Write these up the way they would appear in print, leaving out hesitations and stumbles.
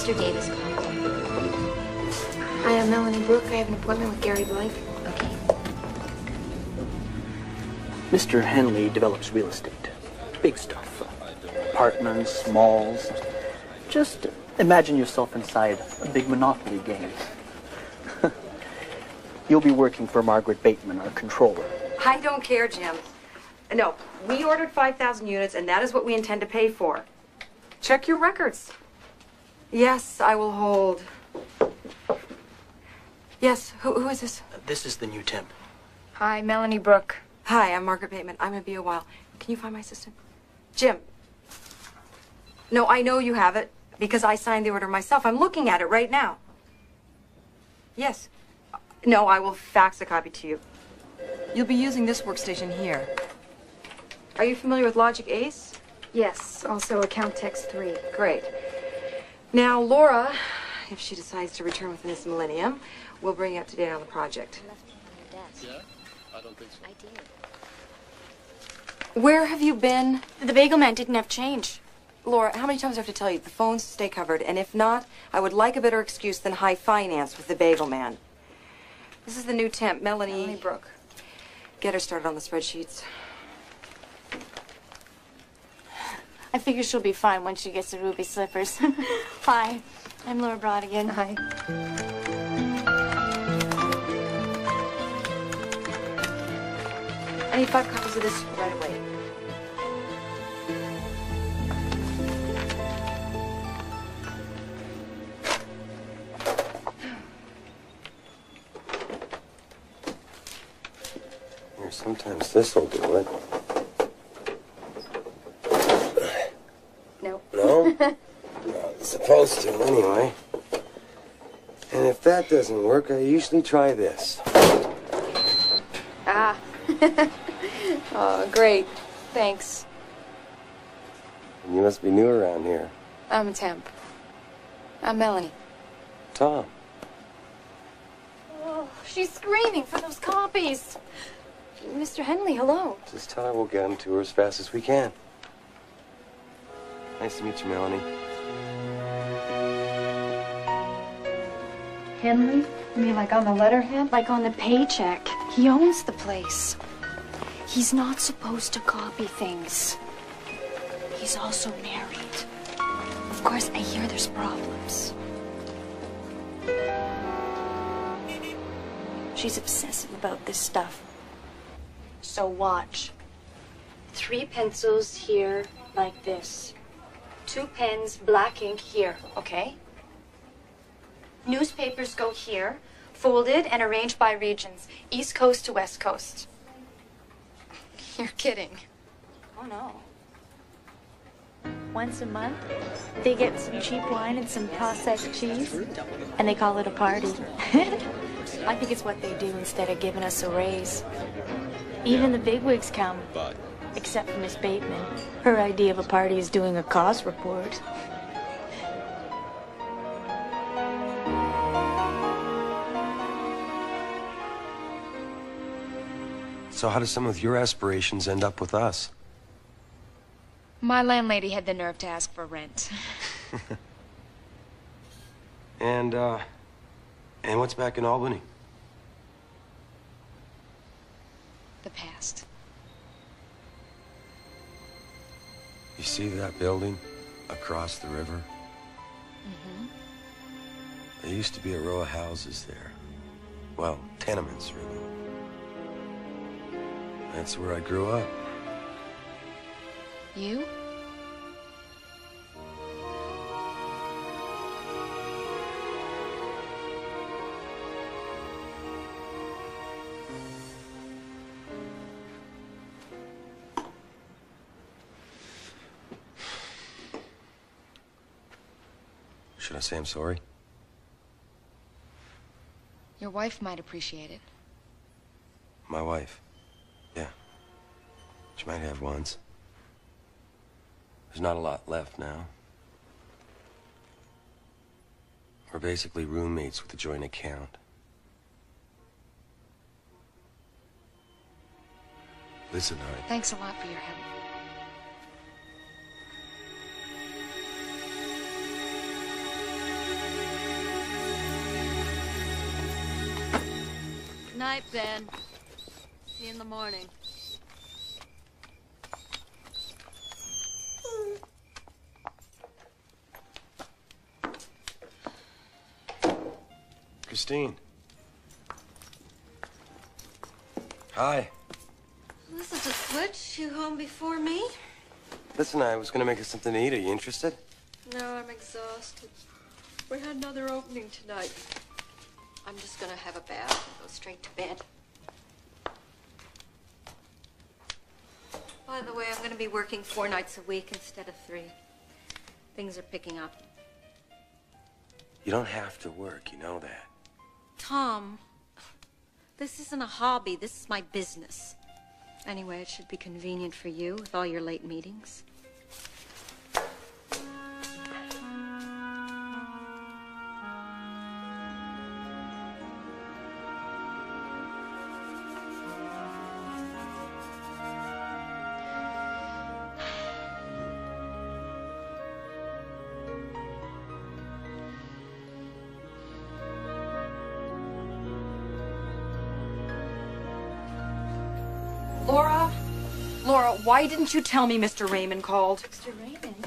Mr. Davis called. Hi, I'm Melanie Brooke. I have an appointment with Gary Blake. Okay. Mr. Henley develops real estate. Big stuff. Apartments, malls. Just imagine yourself inside a big Monopoly game. You'll be working for Margaret Bateman, our controller. I don't care, Jim. No, we ordered 5,000 units, and that is what we intend to pay for. Check your records. Yes, I will hold. Yes, who is this? This is the new temp. Hi, Melanie Brooke. Hi, I'm Margaret Bateman. I'm gonna be a while. Can you find my assistant? Jim. No, I know you have it, because I signed the order myself. I'm looking at it right now. Yes. No, I will fax a copy to you. You'll be using this workstation here. Are you familiar with Logic Ace? Yes, also Account Text 3. Great. Now, Laura, if she decides to return within this millennium, we'll bring you up to date on the project. I left it on your desk. Yeah? I don't think so. I did. Where have you been? The bagel man didn't have change. Laura, how many times do I have to tell you? The phones stay covered, and if not, I would like a better excuse than high finance with the bagel man. This is the new temp, Melanie Brooke. Get her started on the spreadsheets. I figure she'll be fine once she gets the ruby slippers. Hi, I'm Laura Brodigan. Hi. I need 5 copies of this right away. Here, sometimes this'll do it. No. No? No, it's supposed to, anyway. And if that doesn't work, I usually try this. Ah. Oh, great. Thanks. You must be new around here. I'm a temp. I'm Melanie. Tom. Oh, she's screaming for those copies. Mr. Henley, hello. Just tell her we'll get them to her as fast as we can. Nice to meet you, Melanie. Henley? You mean like on the letterhead? Like on the paycheck. He owns the place. He's not supposed to copy things. He's also married. Of course, I hear there's problems. She's obsessive about this stuff. So watch. 3 pencils here, like this. 2 pens, black ink here, okay? Newspapers go here, folded and arranged by regions, East Coast to West Coast. You're kidding. Oh, no. Once a month, they get some cheap wine and some processed cheese, and they call it a party. I think it's what they do instead of giving us a raise. Even the bigwigs come, except for Miss Bateman. Her idea of a party is doing a cause report. So how do some of your aspirations end up with us? My landlady had the nerve to ask for rent. And what's back in Albany? The past. You see that building across the river? Mm-hmm. There used to be a row of houses there. Well, tenements, really. That's where I grew up. You? Should I say I'm sorry? Your wife might appreciate it. My wife. Yeah. She might have once. There's not a lot left now. We're basically roommates with a joint account. Liz and I. Thanks a lot for your help. Night, Ben. See you in the morning. Christine. Hi. This is a switch. You home before me? Listen, I was gonna make us something to eat. Are you interested? No, I'm exhausted. We had another opening tonight. I'm just gonna have a bath and go straight to bed. By the way, I'm gonna be working 4 nights a week instead of 3. Things are picking up. You don't have to work, you know that. Tom, this isn't a hobby. This is my business. Anyway, it should be convenient for you with all your late meetings. Laura, why didn't you tell me Mr. Raymond called? Mr. Raymond?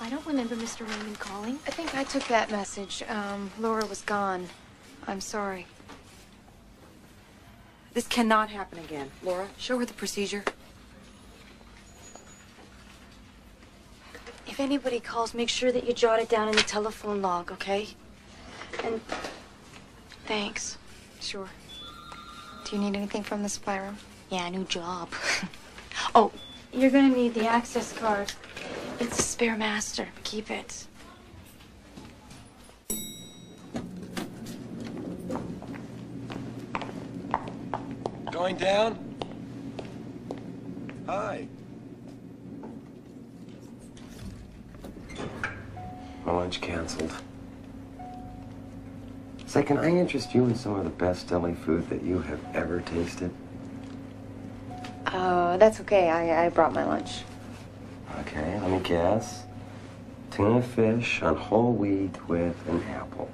I don't remember Mr. Raymond calling. I think I took that message. Laura was gone. I'm sorry. This cannot happen again. Laura, show her the procedure. If anybody calls, make sure that you jot it down in the telephone log, okay? And thanks. Sure. Do you need anything from the spy room? Yeah, new job. Oh, you're gonna need the access card. It's a spare master. Keep it. Going down? Hi. My lunch canceled. Say, can I interest you in some of the best deli food that you have ever tasted? That's okay. I brought my lunch. Okay, let me guess. Tuna fish on whole wheat with an apple.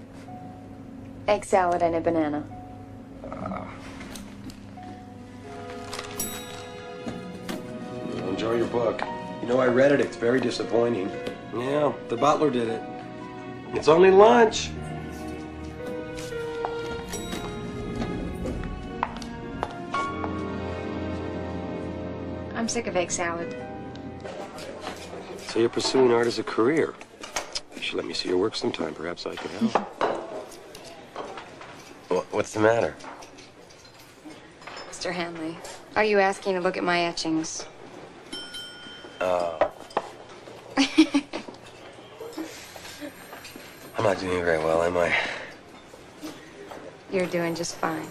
Egg salad and a banana. Enjoy your book. You know, I read it. It's very disappointing. Yeah, the butler did it. It's only lunch. I'm sick of egg salad. So you're pursuing art as a career. You should let me see your work sometime. Perhaps I could help. What's the matter? Mr. Hanley, are you asking to look at my etchings? I'm not doing very well, am I? You're doing just fine.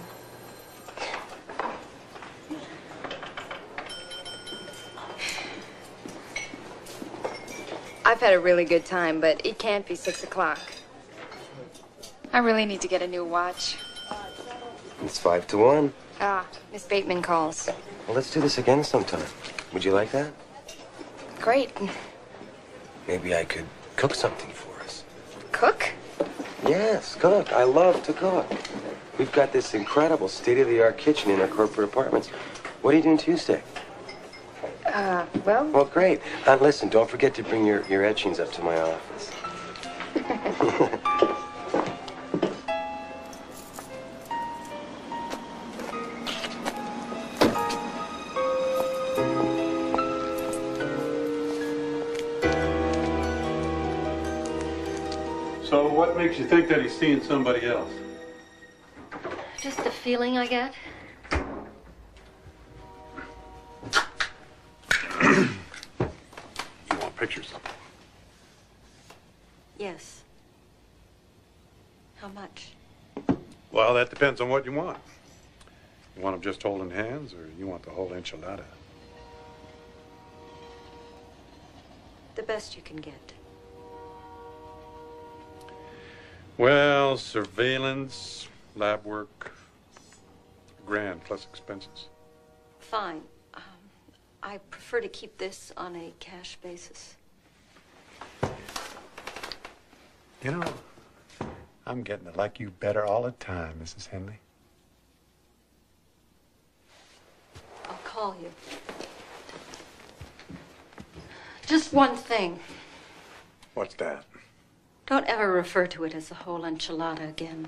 I've had a really good time, but it can't be 6 o'clock. I really need to get a new watch. It's 5 to 1. Ah, Miss Bateman calls. Well, let's do this again sometime. Would you like that? Great. Maybe I could cook something for us. Cook? Yes, cook. I love to cook. We've got this incredible state-of-the-art kitchen in our corporate apartments. What are you doing Tuesday? Well... Well, great. Listen, don't forget to bring your etchings up to my office. So what makes you think that he's seeing somebody else? Just the feeling I get. You want pictures of him? Yes. How much? Well, that depends on what you want. You want him just holding hands, or you want the whole enchilada? The best you can get. Well, surveillance, lab work, grand plus expenses. Fine. I prefer to keep this on a cash basis. You know, I'm getting to like you better all the time, Mrs. Henley. call you. Just one thing. What's that? Don't ever refer to it as a whole enchilada again.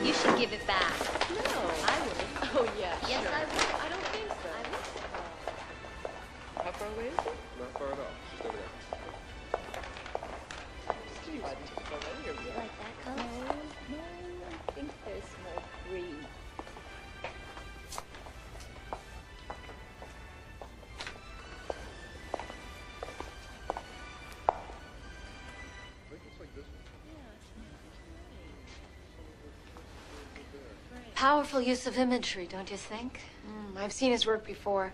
You should give it back. No, I would. Oh, yeah. Yes, I would. I don't think so. I would. How far away is it? Not far at all. Just over there. You like that color? No, I think there's more green. Powerful use of imagery, don't you think? I've seen his work before.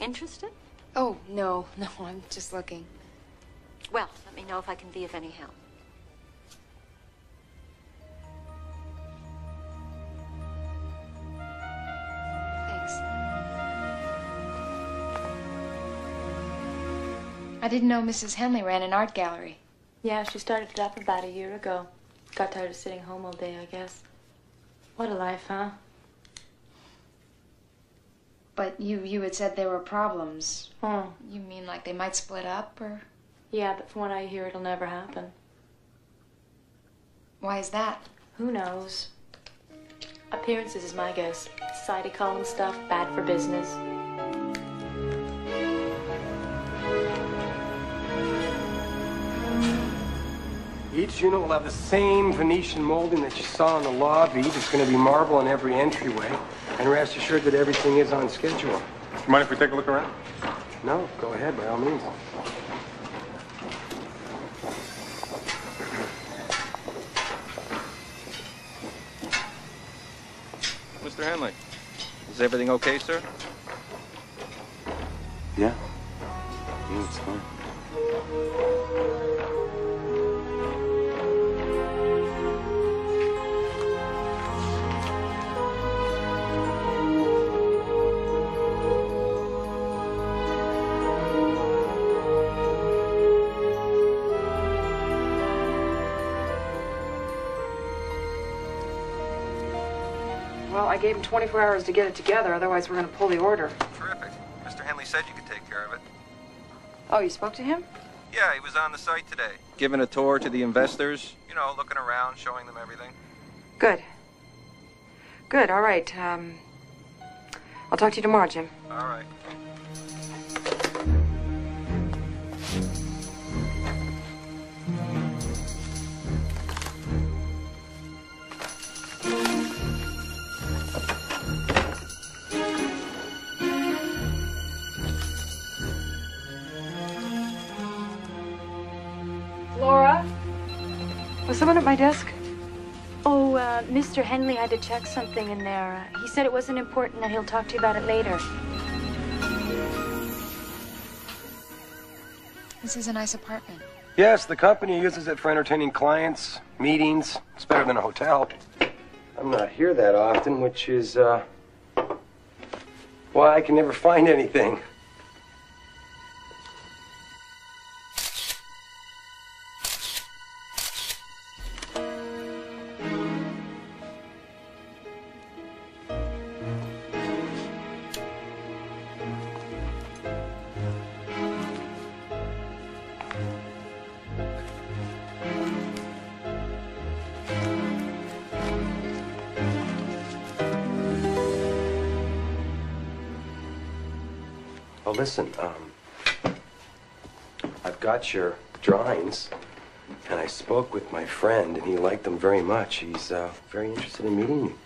Interested? Oh, no, I'm just looking. Well, let me know if I can be of any help. Thanks. I didn't know Mrs. Henley ran an art gallery. Yeah, she started it up about a year ago. Got tired of sitting home all day, I guess. What a life, huh? But you had said there were problems. Oh. You mean like they might split up, or? Yeah, but from what I hear, it'll never happen. Why is that? Who knows? Appearances is my guess. Society column stuff, bad for business. Each unit will have the same Venetian molding that you saw in the lobby. There's going to be marble in every entryway. And rest assured that everything is on schedule. Mind if we take a look around? No, go ahead, by all means. Mr. Henley, is everything okay, sir? Yeah. Yeah, it's fine. Well, I gave him 24 hours to get it together, otherwise we're going to pull the order. Terrific. Mr. Henley said you could take care of it. Oh, you spoke to him? Yeah, he was on the site today. Giving a tour to the investors. You know, looking around, showing them everything. Good. Good, all right. I'll talk to you tomorrow, Jim. All right. Laura? Was someone at my desk? Oh, Mr. Henley had to check something in there. He said it wasn't important, that he'll talk to you about it later. This is a nice apartment. Yes, the company uses it for entertaining clients, meetings. It's better than a hotel. I'm not here that often, which is, why I can never find anything. Well, listen, I've got your drawings, and I spoke with my friend, and he liked them very much. He's very interested in meeting you.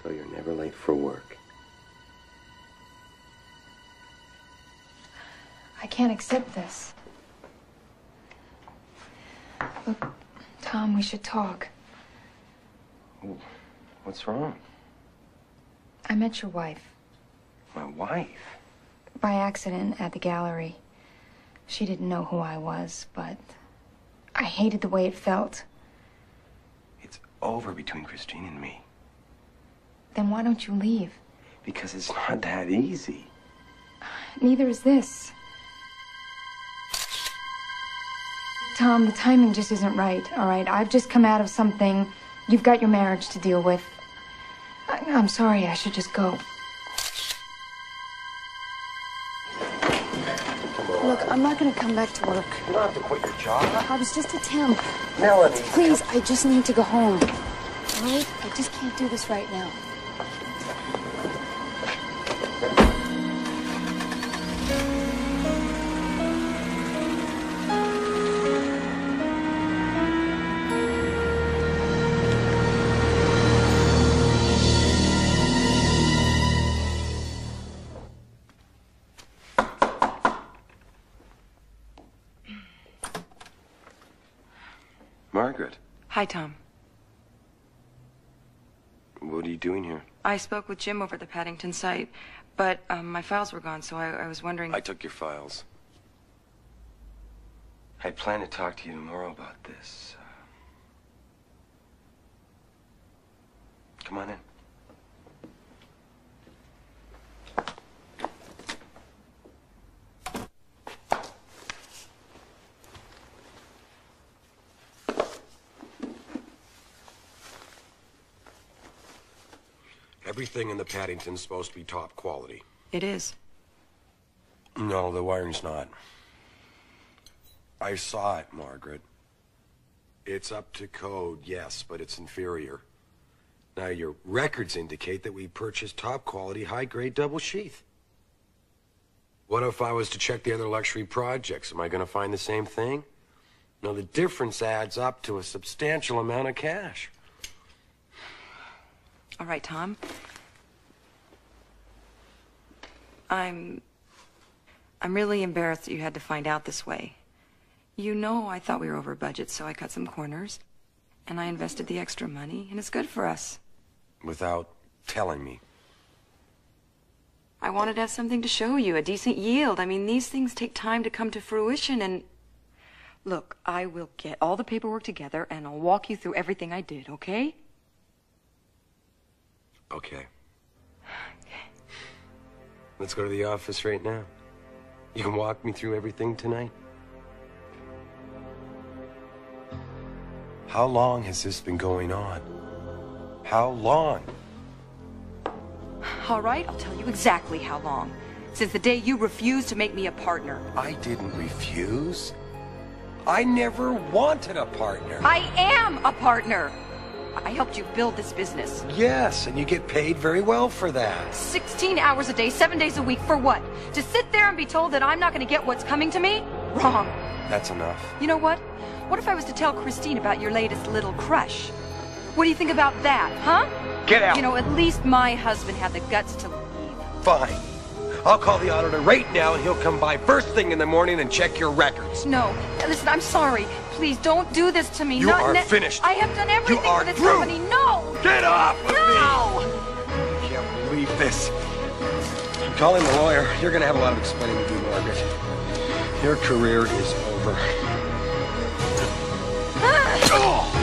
So you're never late for work. I can't accept this. Look, Tom, we should talk. What's wrong? I met your wife. My wife? By accident at the gallery. She didn't know who I was, but I hated the way it felt. It's over between Christine and me. Then why don't you leave? Because it's not that easy. Neither is this. Tom, the timing just isn't right, all right? I've just come out of something. You've got your marriage to deal with. I'm sorry, I should just go. Look, I'm not gonna come back to work. You don't have to quit your job. I was just a temp. Melanie. Please, I just need to go home. All right? I just can't do this right now. Margaret. Hi, Tom. What are you doing here? I spoke with Jim over at the Paddington site, but my files were gone, so I was wondering... I took your files. I plan to talk to you tomorrow about this. Come on in. Everything in the Paddington's supposed to be top quality. It is. No, the wiring's not. I saw it, Margaret. It's up to code, yes, but it's inferior. Now, your records indicate that we purchased top quality, high-grade double sheath. What if I was to check the other luxury projects? Am I going to find the same thing? No, the difference adds up to a substantial amount of cash. All right, Tom. I'm really embarrassed that you had to find out this way. You know I thought we were over budget, so I cut some corners. And I invested the extra money, and it's good for us. Without telling me. I wanted to have something to show you, a decent yield. I mean, these things take time to come to fruition, and... Look, I will get all the paperwork together, and I'll walk you through everything I did, okay? Okay. Let's go to the office right now. You can walk me through everything tonight. How long has this been going on? How long? All right, I'll tell you exactly how long. Since the day you refused to make me a partner. I didn't refuse. I never wanted a partner. I am a partner. I helped you build this business. Yes, and you get paid very well for that. 16 hours a day, 7 days a week, for what? To sit there and be told that I'm not going to get what's coming to me? Wrong. That's enough. You know what? What if I was to tell Christine about your latest little crush? What do you think about that, huh? Get out. You know, at least my husband had the guts to leave. Fine. I'll call the auditor right now and he'll come by first thing in the morning and check your records. No. Listen, I'm sorry. Please don't do this to me. You are finished. I have done everything for this company. No! Get off of me! I can't believe this. I'm calling the lawyer. You're going to have a lot of explaining to do, Margaret. Your career is over. Oh!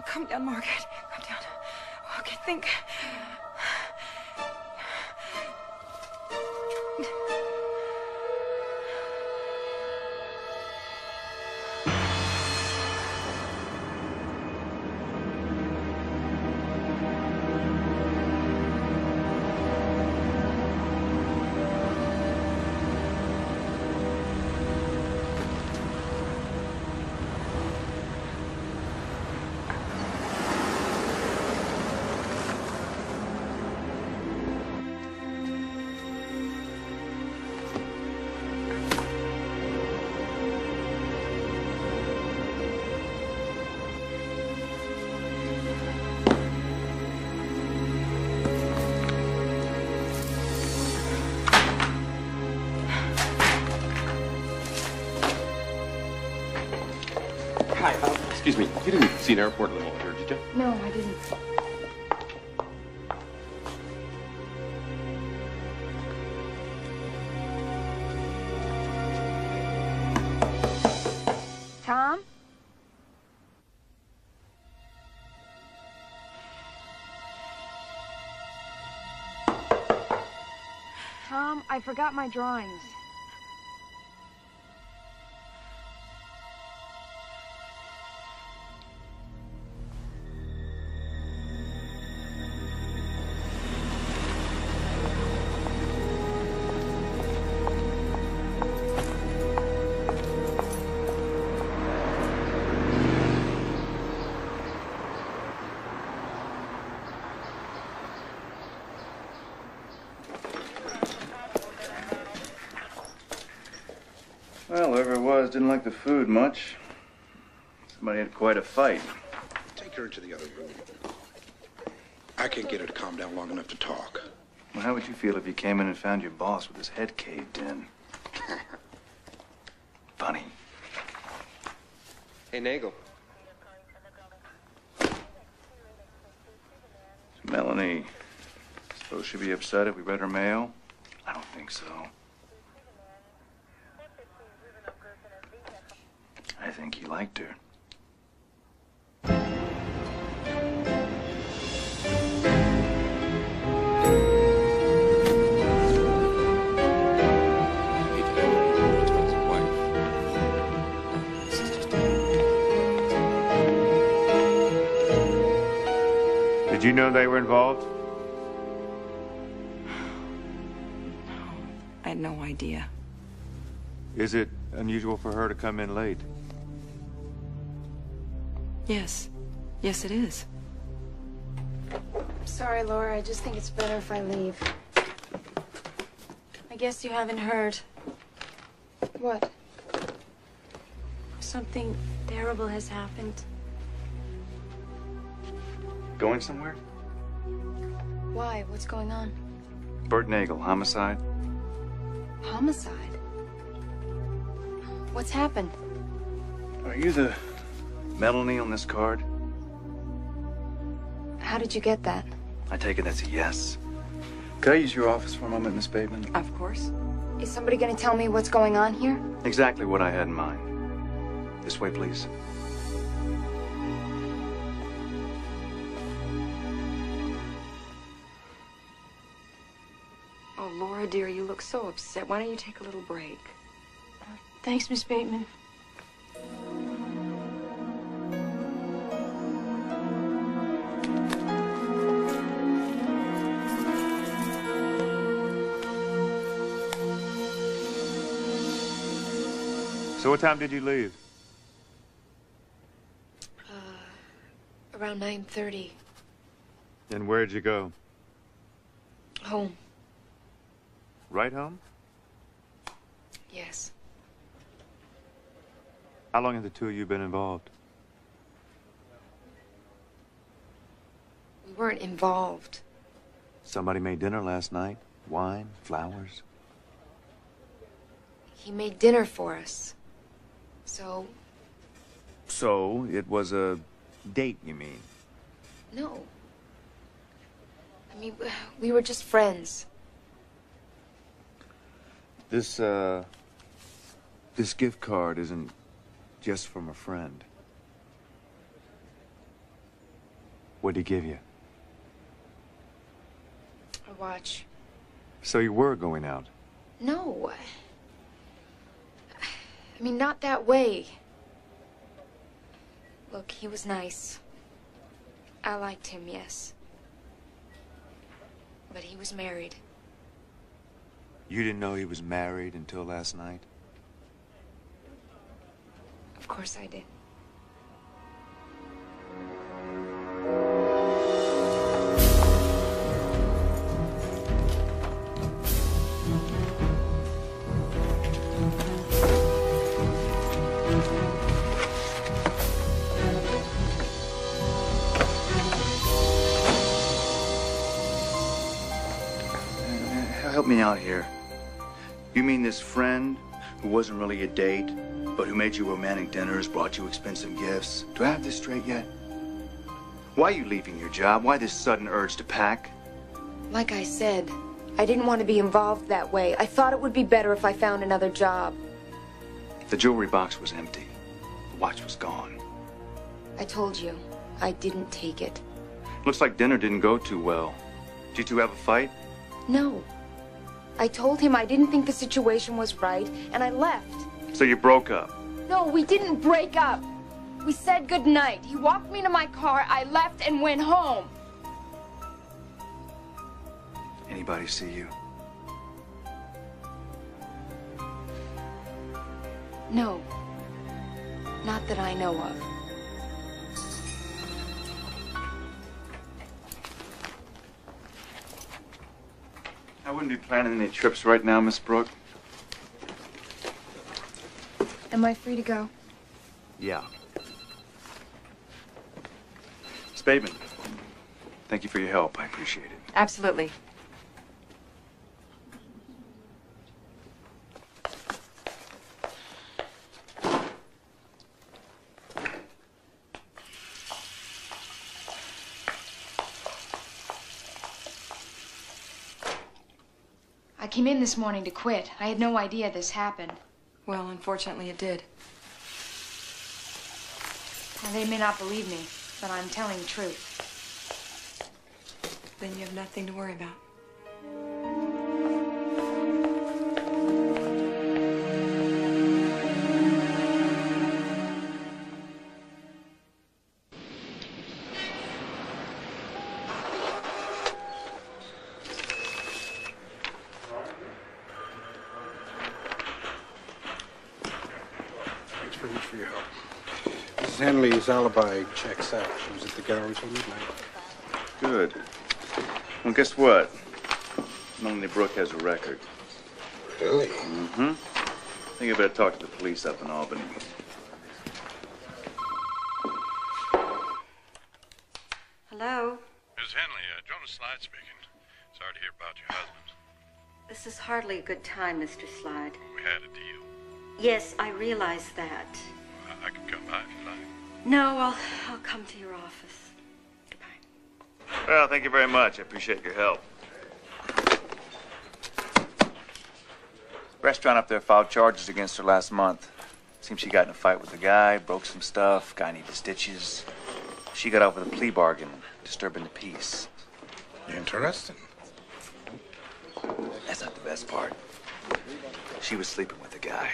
Calm down, Margaret. Calm down. Okay, think. Excuse me, you didn't see an airport little here, did you? No, I didn't. Tom? Tom, I forgot my drawings. Well, whoever it was didn't like the food much. Somebody had quite a fight. Take her into the other room. I can't get her to calm down long enough to talk. Well, how would you feel if you came in and found your boss with his head caved in? Funny. Hey, Nagel. Melanie, suppose she'd be upset if we read her mail? I don't think so. I think he liked her. Did you know they were involved? I had no idea. Is it unusual for her to come in late? Yes. Yes, it is. Sorry, Laura. I just think it's better if I leave. I guess you haven't heard. What? Something terrible has happened. Going somewhere? Why? What's going on? Bert Nagel, homicide. Homicide? What's happened? Are you the Melanie on this card? How did you get that? I take it that's a yes. Could I use your office for a moment, Miss Bateman? Of course. Is somebody gonna tell me what's going on here? Exactly what I had in mind. This way, please. Oh, Laura, dear, you look so upset. Why don't you take a little break? Thanks, Miss Bateman. So what time did you leave? Around 9:30. And where'd you go? Home. Right home? Yes. How long have the two of you been involved? We weren't involved. Somebody made dinner last night. Wine, flowers. He made dinner for us. So, So, it was a date, you mean? no. I mean, we were just friends. This gift card isn't just from a friend. What'd he give you? A watch. So you were going out? No. I mean, not that way. Look, he was nice. I liked him, yes. But he was married. You didn't know he was married until last night? Of course I did. Help me out here. You mean this friend who wasn't really a date, but who made you romantic dinners, brought you expensive gifts. Do I have this straight yet? Why are you leaving your job? Why this sudden urge to pack? Like I said, I didn't want to be involved that way. I thought it would be better if I found another job. The jewelry box was empty. The watch was gone. I told you, I didn't take it. Looks like dinner didn't go too well. Did you two have a fight? No. I told him I didn't think the situation was right, and I left. So you broke up? No, we didn't break up. We said goodnight. He walked me to my car, I left and went home. Anybody see you? No. Not that I know of. I wouldn't be planning any trips right now, Miss Brooke. Am I free to go? Yeah. Miss Bateman, thank you for your help. I appreciate it. Absolutely. I came in this morning to quit. I had no idea this happened. Well, unfortunately it did. Now, they may not believe me, but I'm telling the truth. Then you have nothing to worry about. Thanks very much for your help. Mrs. Henley's alibi checks out. She was at the gallery till midnight. Good. Well, guess what? Melanie Brooke has a record. Really? Mm-hmm. I think I better talk to the police up in Albany. Hello? Ms. Henley, Jonas Slide speaking. Sorry to hear about your husband. This is hardly a good time, Mr. Slide. We had a deal. Yes, I realize that. I can come by if you like. No, I'll come to your office. Well, thank you very much. I appreciate your help. Restaurant up there filed charges against her last month. Seems she got in a fight with the guy, broke some stuff, guy needed stitches. She got out with a plea bargain, disturbing the peace. Interesting. That's not the best part. She was sleeping with the guy.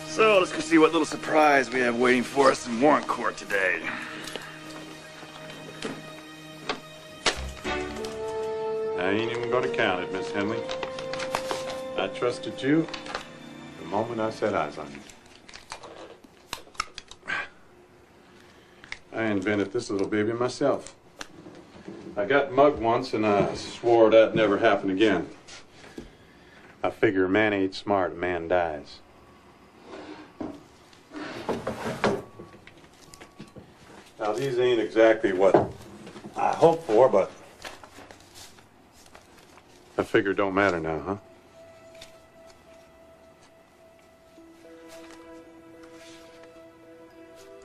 So let's go see what little surprise we have waiting for us in warrant court today. I ain't even going to count it, Miss Henley. I trusted you the moment I set eyes on you. I invented this little baby myself. I got mugged once, and I swore that'd never happen again. I figure a man ain't smart, a man dies. Now, these ain't exactly what I hoped for, but I figure it don't matter now, huh?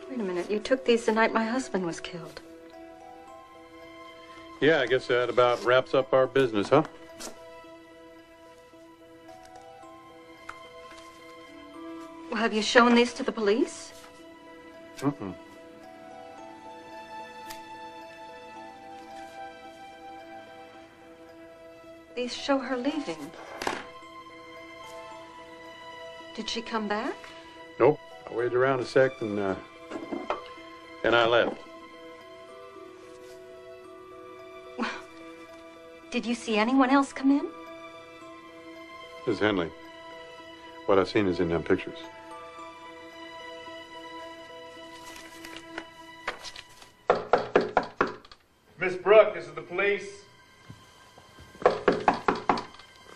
Wait a minute, you took these the night my husband was killed. Yeah, I guess that about wraps up our business, huh? Well, have you shown these to the police? Mm-mm. These show her leaving. Did she come back? Nope. I waited around a sec and I left. Did you see anyone else come in? Miss Henley, what I've seen is in them pictures. Miss Brooke, this is the police.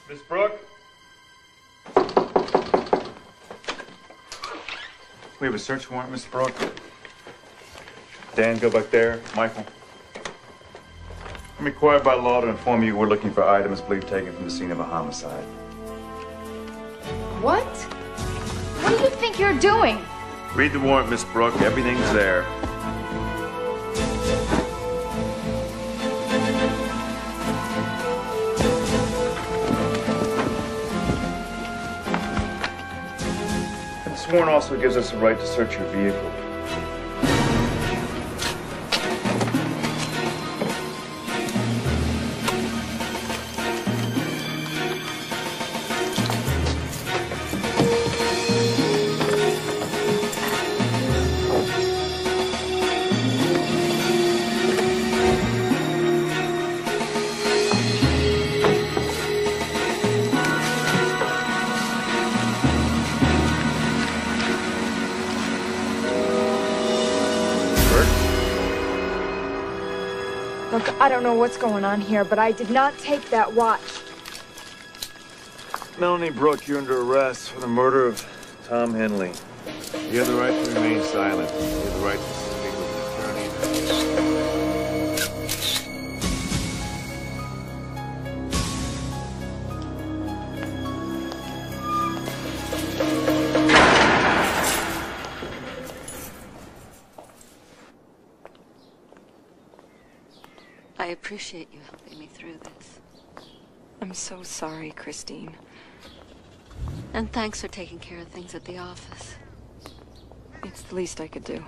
Miss Brooke? We have a search warrant, Miss Brooke. Dan, go back there. Michael. I'm required by law to inform you we're looking for items believed taken from the scene of a homicide. What? What do you think you're doing? Read the warrant, Miss Brooke. Everything's there. And this warrant also gives us a right to search your vehicle. Look, I don't know what's going on here, but I did not take that watch. Melanie Brooke, you're under arrest for the murder of Tom Henley. You have the right to remain silent. You have the right to speak with an attorney. I appreciate you helping me through this. I'm so sorry, Christine. And thanks for taking care of things at the office. It's the least I could do.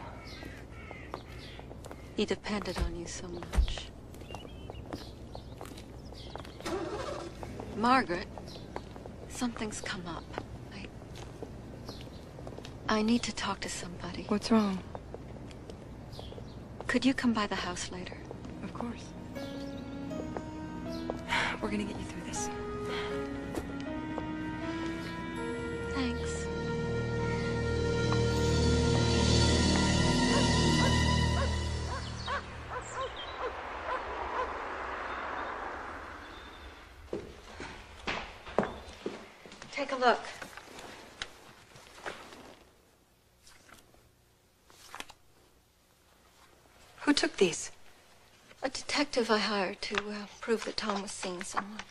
He depended on you so much. Margaret, something's come up. I need to talk to somebody. What's wrong? Could you come by the house later? Of course. We're gonna get you through this. Thanks. Take a look. Who took these? A detective I hired to prove that Tom was seeing someone.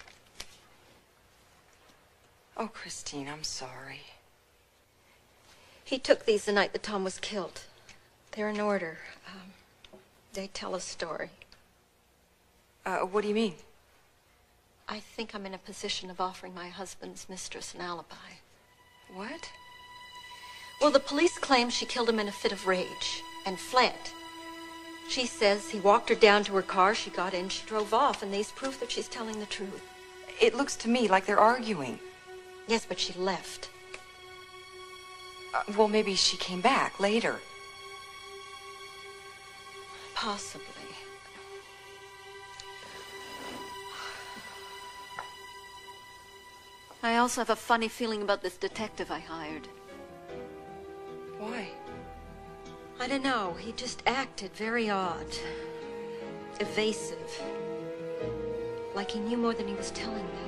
Oh, Christine, I'm sorry. He took these the night that Tom was killed. They're in order. They tell a story. What do you mean? I think I'm in a position of offering my husband's mistress an alibi. What? Well, the police claim she killed him in a fit of rage and fled. She says he walked her down to her car, she got in, she drove off, and these prove that she's telling the truth. It looks to me like they're arguing. Yes, but she left. Well, maybe she came back later. Possibly. I also have a funny feeling about this detective I hired. Why? I don't know. He just acted very odd. Evasive. Like he knew more than he was telling me.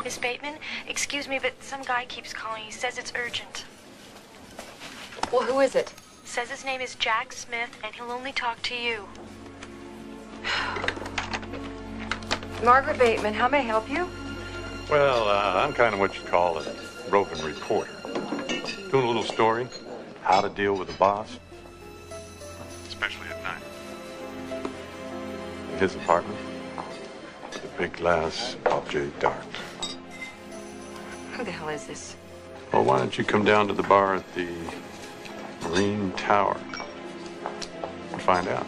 Miss Bateman, excuse me, but some guy keeps calling. He says it's urgent. Well, who is it? Says his name is Jack Smith, and he'll only talk to you. Margaret Bateman, how may I help you? Well, I'm kind of what you call a roving reporter. Doing a little story, how to deal with a boss, especially at night. In his apartment, the big glass object dark. Who the hell is this? Well, why don't you come down to the bar at the Marine Tower and find out?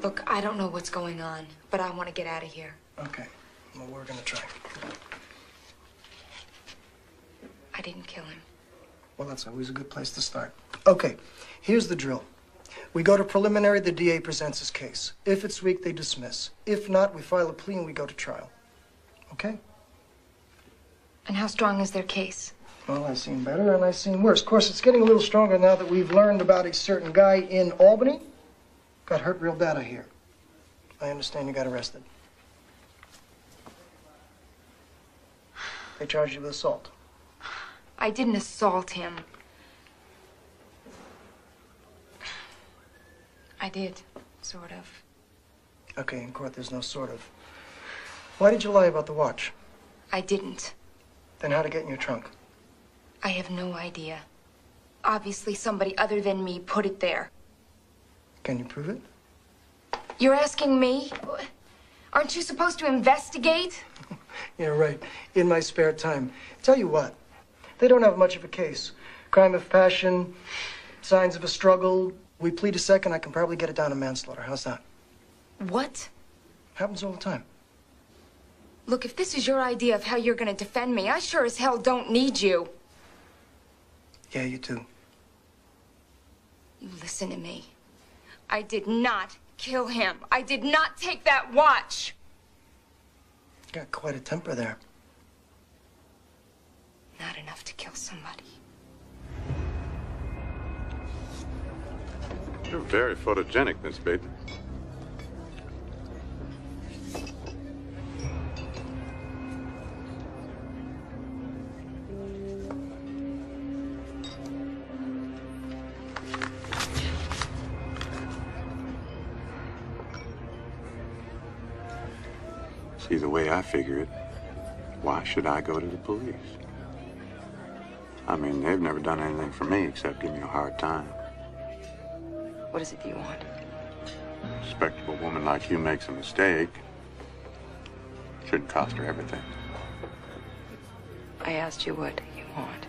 Look, I don't know what's going on, but I want to get out of here. Okay. Well, we're gonna try. I didn't kill him. Well, that's always a good place to start. Okay, here's the drill. We go to preliminary, the DA presents his case. If it's weak, they dismiss. If not, we file a plea and we go to trial. Okay? And how strong is their case? Well, I've seen better and I've seen worse. Of course, it's getting a little stronger now that we've learned about a certain guy in Albany. Got hurt real bad, I hear. I understand you got arrested. They charged you with assault. I didn't assault him. I did, sort of. Okay, in court there's no sort of. Why did you lie about the watch? I didn't. Then how'd it get in your trunk? I have no idea. Obviously somebody other than me put it there. Can you prove it? You're asking me? Aren't you supposed to investigate? Yeah, right. In my spare time. Tell you what, they don't have much of a case. Crime of passion, signs of a struggle. We plead a second, I can probably get it down to manslaughter. How's that? What? Happens all the time. Look, if this is your idea of how you're gonna defend me, I sure as hell don't need you. Yeah, you do. You listen to me. I did not kill him. I did not take that watch. You got quite a temper there. Not enough to kill somebody. You're very photogenic, Miss Bateman. See, the way I figure it, why should I go to the police? I mean, they've never done anything for me except give me a hard time. What is it you want? A respectable woman like you makes a mistake. Shouldn't cost her everything. I asked you what you want.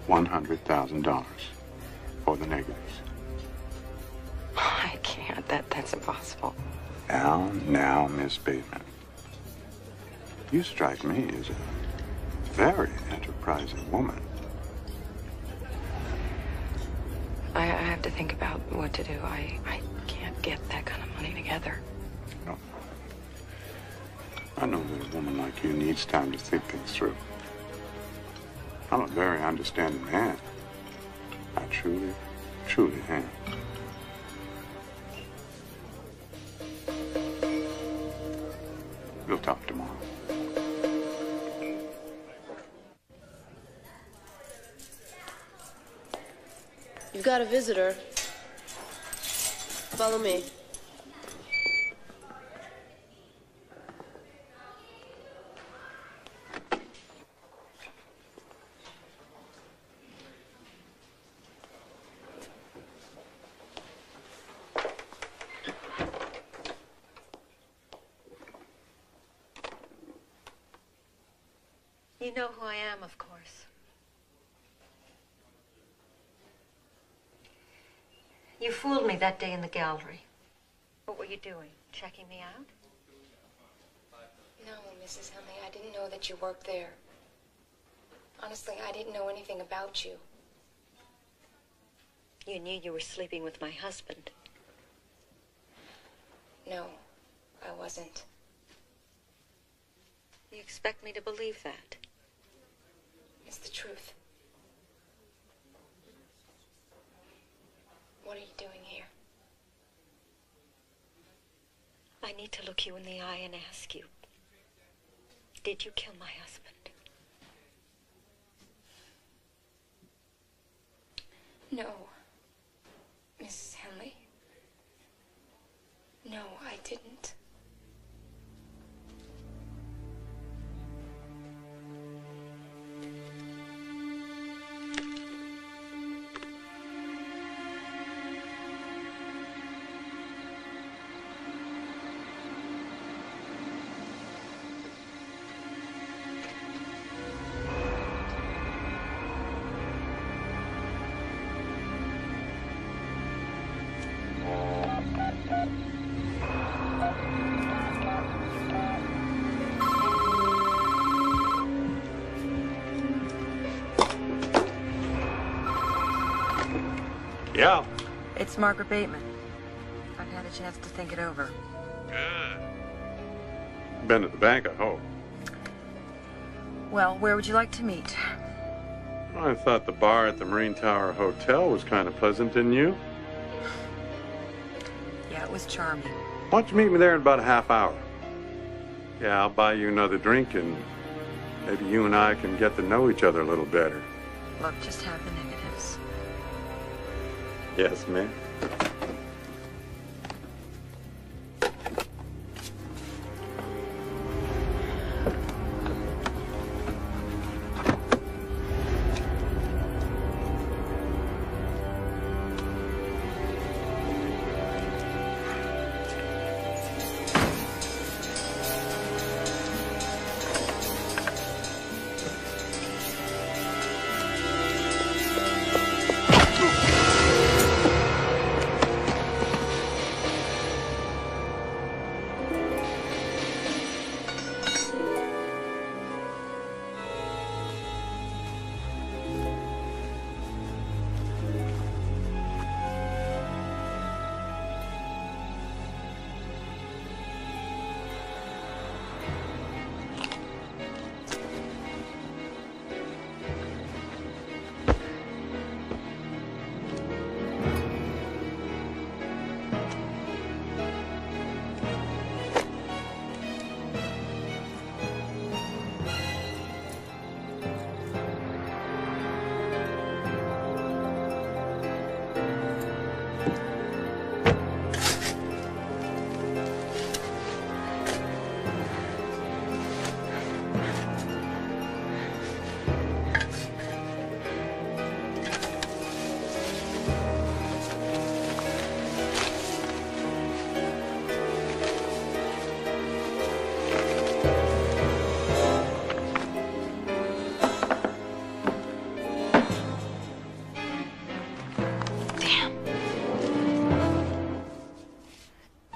$100,000 for the negatives. I can't. That's impossible. Now, Miss Bateman. You strike me as a very enterprising woman. I have to think about what to do. I can't get that kind of money together. No. I know that a woman like you needs time to think things through. I'm a very understanding man. I truly am. We'll talk tomorrow. You've got a visitor. Follow me. You know who I am, of course. You fooled me that day in the gallery. What were you doing? Checking me out? No, Mrs. Henley, I didn't know that you worked there. Honestly, I didn't know anything about you. You knew you were sleeping with my husband. No, I wasn't. You expect me to believe that? It's the truth. What are you doing here? I need to look you in the eye and ask you, did you kill my husband? No, Mrs. Henley. No, I didn't. Yeah. It's Margaret Bateman. I've had a chance to think it over. Good. Been at the bank, I hope. Well, where would you like to meet? I thought the bar at the Marine Tower Hotel was kind of pleasant, didn't you? Yeah, it was charming. Why don't you meet me there in about a half hour? Yeah, I'll buy you another drink and Maybe you and I can get to know each other a little better. Look, just have the negatives. Yes, ma'am.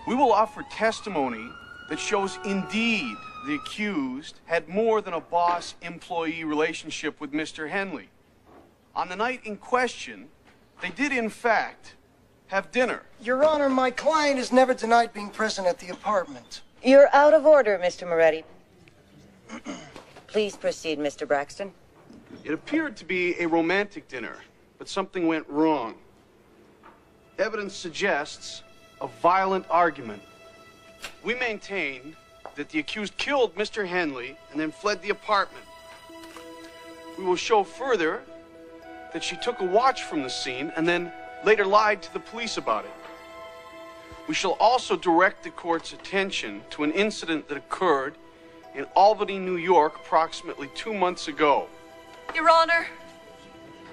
We will offer testimony that shows indeed the accused had more than a boss-employee relationship with Mr. Henley. On the night in question, they did in fact have dinner. Your Honor, my client is never denied being present at the apartment. You're out of order, Mr. Moretti. Please proceed, Mr. Braxton. It appeared to be a romantic dinner, but something went wrong. Evidence suggests a violent argument. We maintain that the accused killed Mr. Henley and then fled the apartment. We will show further that she took a watch from the scene and then later lied to the police about it. We shall also direct the court's attention to an incident that occurred in Albany, New York, approximately 2 months ago. Your Honor,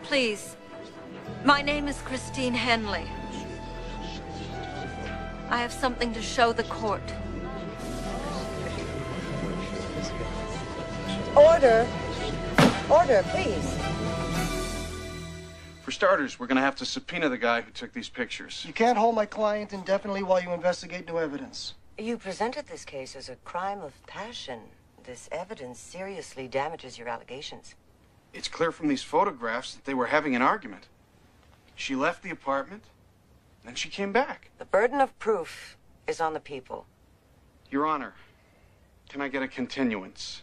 please. My name is Christine Henley. I have something to show the court. Order. Order, please. For starters, we're going to have to subpoena the guy who took these pictures. You can't hold my client indefinitely while you investigate new evidence. You presented this case as a crime of passion. This evidence seriously damages your allegations. It's clear from these photographs that they were having an argument. She left the apartment, then she came back. The burden of proof is on the people. Your Honor, can I get a continuance?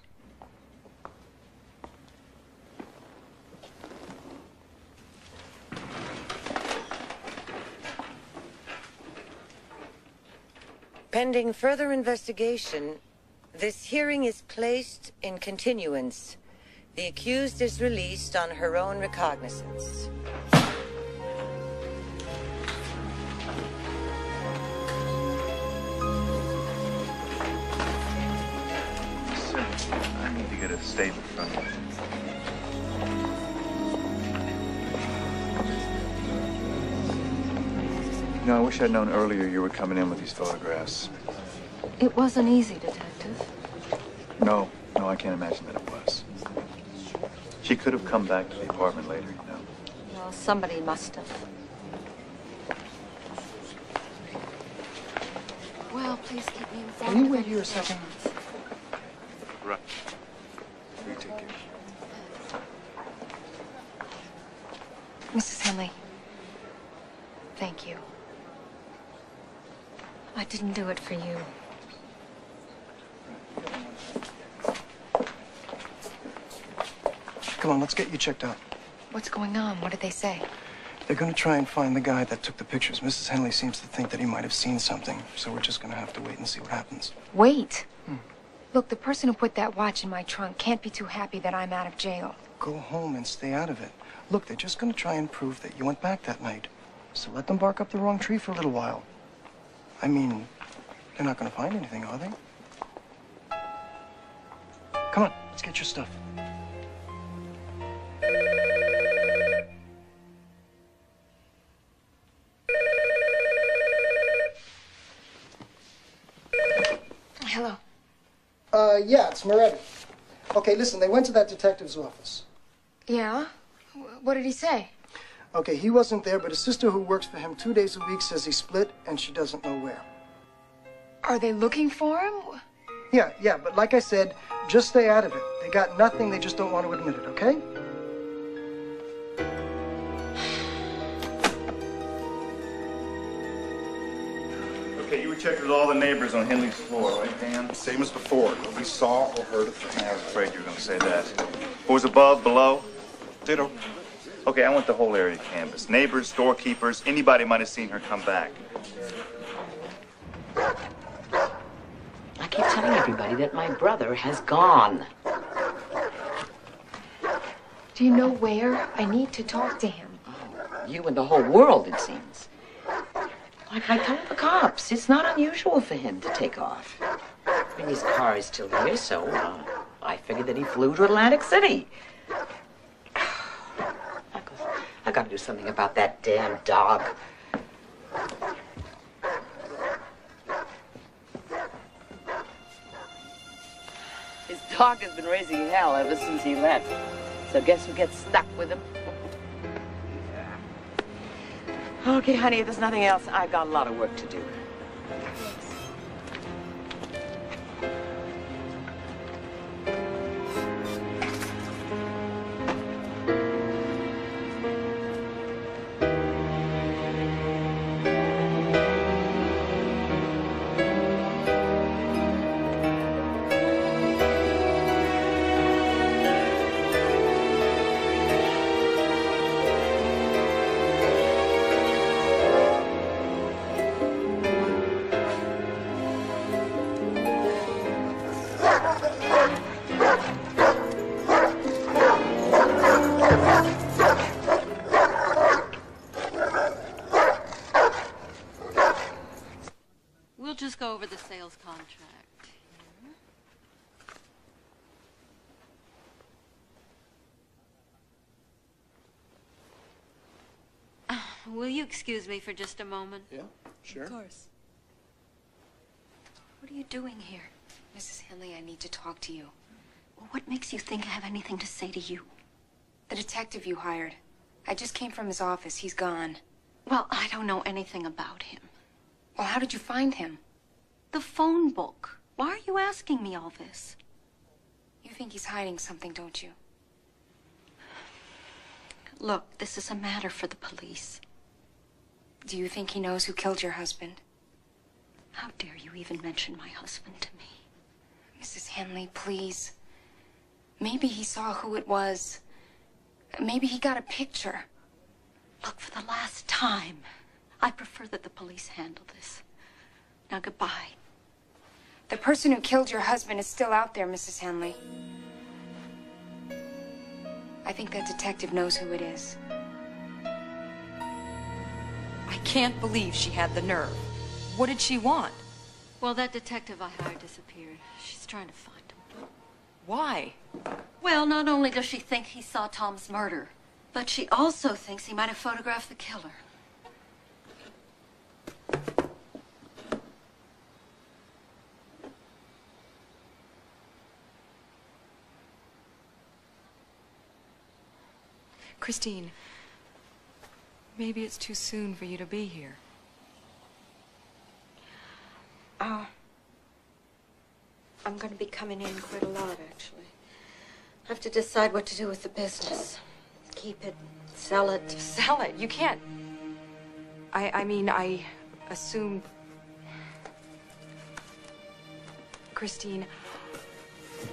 Pending further investigation, this hearing is placed in continuance. The accused is released on her own recognizance. Sir, I need to get a statement from you. You know, I wish I'd known earlier you were coming in with these photographs. It wasn't easy, Detective. No, I can't imagine that it was. She could have come back to the apartment later, you know. Well, somebody must have. Well, please keep me informed. Can you wait here a second? Right. You take care. Mrs. Henley, thank you. I didn't do it for you. Come on, let's get you checked out. What's going on? What did they say? They're going to try and find the guy that took the pictures. Mrs. Henley seems to think that he might have seen something, so we're just going to have to wait and see what happens. Wait. Look, the person who put that watch in my trunk can't be too happy that I'm out of jail. Go home and stay out of it. Look, they're just gonna try and prove that you went back that night. So let them bark up the wrong tree for a little while. I mean, they're not gonna find anything, are they? Come on, let's get your stuff. Hello. Yeah, it's Moretti. Okay, listen, they went to that detective's office. Yeah? What did he say? Okay, he wasn't there, but his sister who works for him 2 days a week says he split and she doesn't know where. Are they looking for him? Yeah, but like I said, just stay out of it. They got nothing, they just don't want to admit it, okay? Okay, you checked with all the neighbors on Henley's floor, right, Dan? Same as before. Nobody saw or heard a thing. I was afraid you were going to say that. What was above, below? Ditto. Okay, I want the whole area canvassed. Neighbors, storekeepers, anybody might have seen her come back. I keep telling everybody that my brother has gone. Do you know where? I need to talk to him. You and the whole world, it seems. Like I told the cops, it's not unusual for him to take off. I mean, his car is still here, so I figured that he flew to Atlantic City. I gotta do something about that damn dog. His dog has been raising hell ever since he left. So guess who gets stuck with him? Okay, honey, if there's nothing else, I've got a lot of work to do. We'll just go over the sales contract. Will you excuse me for just a moment? Yeah, sure. Of course. What are you doing here? Mrs. Henley, I need to talk to you. Well, what makes you think I have anything to say to you? The detective you hired. I just came from his office. He's gone. Well, I don't know anything about him. Well, how did you find him? The phone book. Why are you asking me all this? You think he's hiding something, don't you? Look, this is a matter for the police. Do you think he knows who killed your husband? How dare you even mention my husband to me? Mrs. Henley, please. Maybe he saw who it was. Maybe he got a picture. Look, for the last time, I prefer that the police handle this. Now, goodbye. The person who killed your husband is still out there, Mrs. Henley. I think that detective knows who it is. I can't believe she had the nerve. What did she want? Well, that detective I hired disappeared. She's trying to find him. Why? Well, not only does she think he saw Tom's murder, but she also thinks he might have photographed the killer. Christine, maybe it's too soon for you to be here. I'm going to be coming in quite a lot, actually. I have to decide what to do with the business. Keep it, sell it. Sell it? You can't. I mean, I assumed... Christine,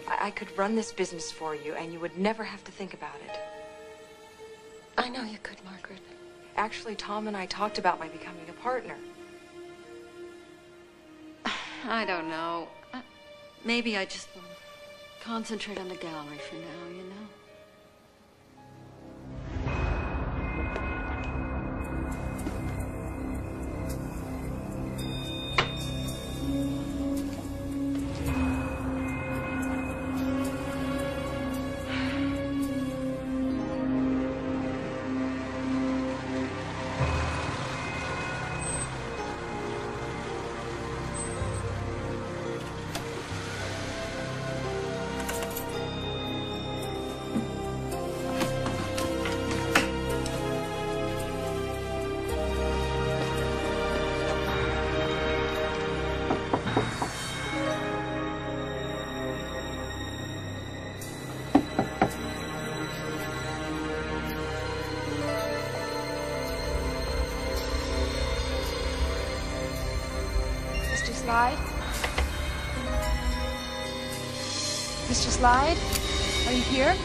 I could run this business for you, and you would never have to think about it. I know you could, Margaret. Actually, Tom and I talked about my becoming a partner. I don't know. Maybe I just want to concentrate on the gallery for now, you know? Mr. Slide? Mr. Slide? Are you here?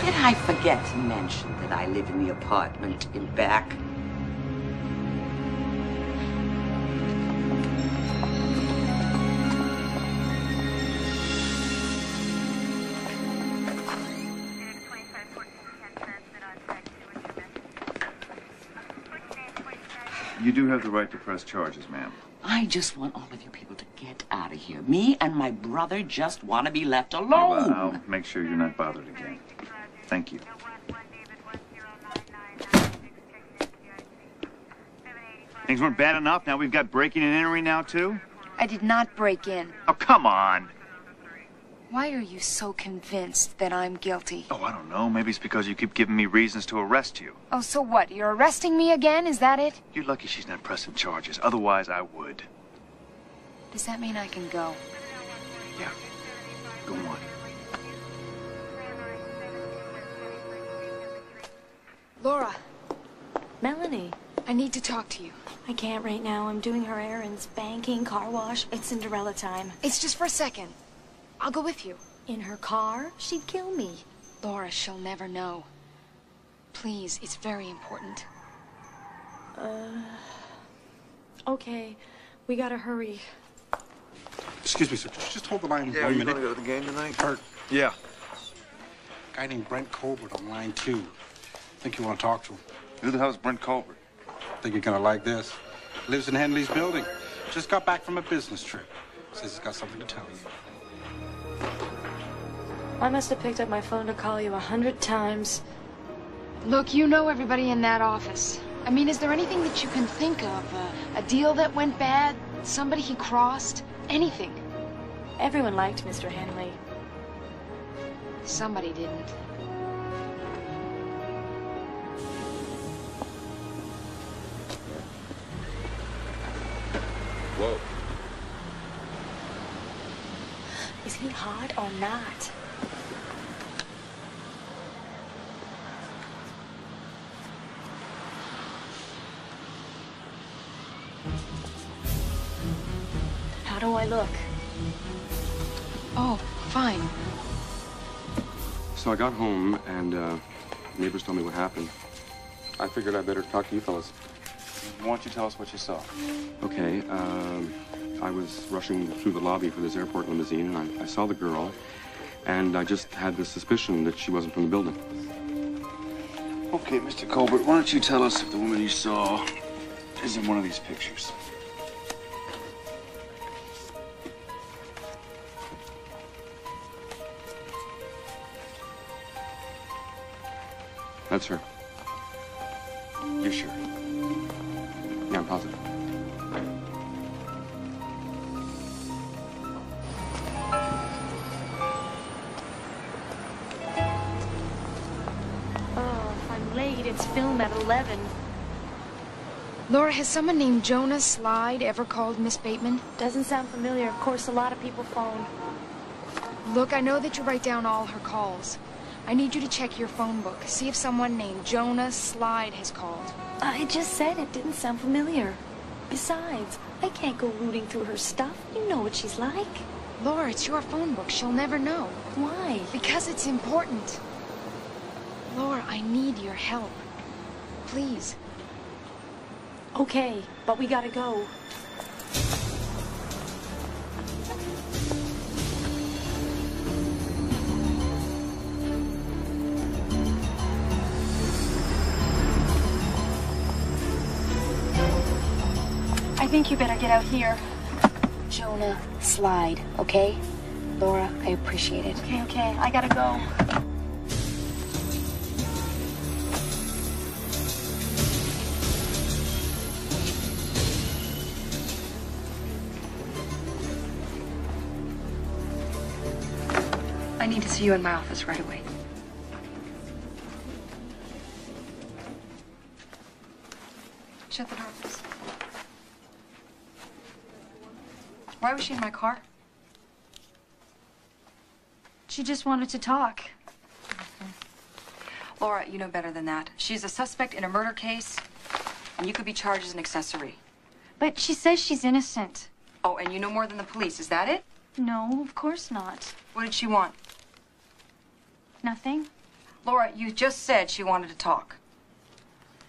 Did I forget to mention that I live in the apartment in back? You do have the right to press charges, ma'am. I just want all of you people to get out of here. Me and my brother just want to be left alone. Well, I'll make sure you're not bothered again. Thank you. Things weren't bad enough. Now we've got breaking and entering now, too? I did not break in. Oh, come on. Why are you so convinced that I'm guilty? Oh, I don't know. Maybe it's because you keep giving me reasons to arrest you. Oh, so what? You're arresting me again? Is that it? You're lucky she's not pressing charges. Otherwise, I would. Does that mean I can go? Yeah. Go on. Laura. Melanie. I need to talk to you. I can't right now. I'm doing her errands. Banking, car wash. It's Cinderella time. It's just for a second. I'll go with you. In her car? She'd kill me. Laura, she'll never know. Please, it's very important. Okay. We gotta hurry. Excuse me, sir. Just hold the line Yeah, 1 you minute. gonna go to the game tonight? Kurt, Yeah. a guy named Brent Colbert on line 2. I think you want to talk to him. Who the hell's Brent Colbert? I think you're gonna like this. Lives in Henley's building. Just got back from a business trip. Says he's got something to tell you. I must have picked up my phone to call you 100 times. Look, you know everybody in that office. I mean, is there anything that you can think of? A deal that went bad? Somebody he crossed? Anything? Everyone liked Mr. Henley. Somebody didn't. Whoa. Is he hot or not? How do I look? Oh, fine. So I got home, and neighbors told me what happened. I figured I'd better talk to you fellas. Why don't you tell us what you saw? Okay, I was rushing through the lobby for this airport limousine, and I saw the girl, and I just had the suspicion that she wasn't from the building. Okay, Mr. Colbert, why don't you tell us if the woman you saw is in one of these pictures? That's her. You're sure? Yeah, I'm positive. Oh, if I'm late, it's film at 11. Laura, has someone named Jonah Slide ever called Miss Bateman? Doesn't sound familiar. Of course, a lot of people phone. Look, I know that you write down all her calls. I need you to check your phone book. See if someone named Jonah Slide has called. I just said it didn't sound familiar. Besides, I can't go rooting through her stuff. You know what she's like. Laura, it's your phone book. She'll never know. Why? Because it's important. Laura, I need your help. Please. Okay, but we gotta go. I think you better get out here. Jonah Slide, okay? Laura, I appreciate it. Okay, I gotta go. I need to see you in my office right away. Shut the door, please. Why was she in my car? She just wanted to talk. Laura, you know better than that. She's a suspect in a murder case, and you could be charged as an accessory. But she says she's innocent. Oh, and you know more than the police. Is that it? No, of course not. What did she want? Nothing. Laura, you just said she wanted to talk.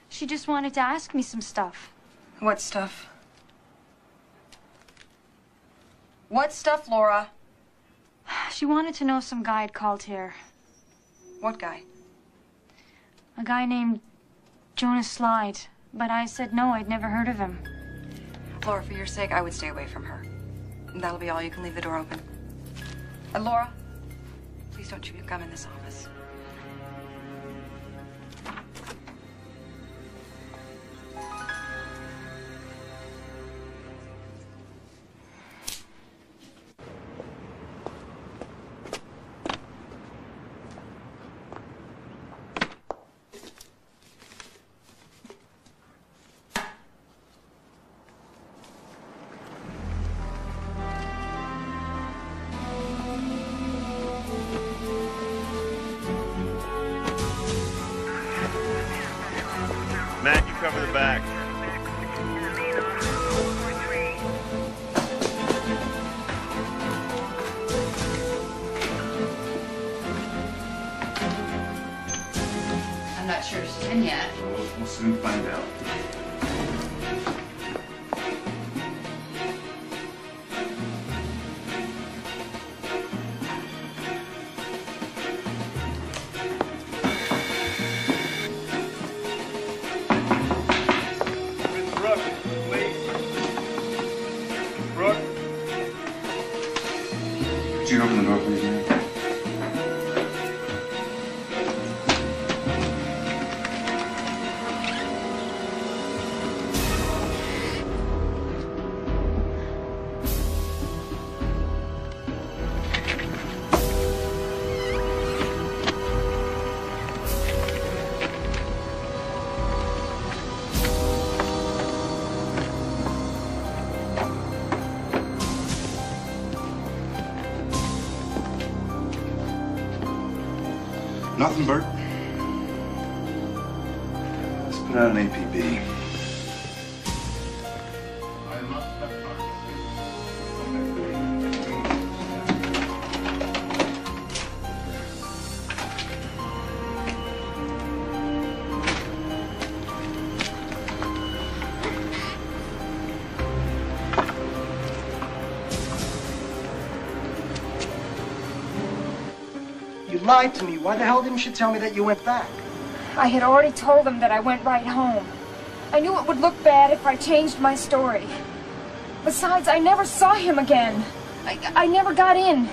She just wanted to ask me some stuff. What stuff? What stuff, Laura? She wanted to know if some guy had called here. What guy? A guy named Jonah Slide. But I said no, I'd never heard of him. Laura, for your sake, I would stay away from her. And that'll be all. You can leave the door open. And Laura, please don't chew your gum in this office. Matt, you cover the back. I'm not sure she's in yet. We'll soon find out. Could you open the door, please, ma'am? Nothing, Bert. Let's put out an APB. lied to me. Why the hell didn't you tell me that you went back? I had already told them that I went right home. I knew it would look bad if I changed my story. Besides, I never saw him again. I never got in.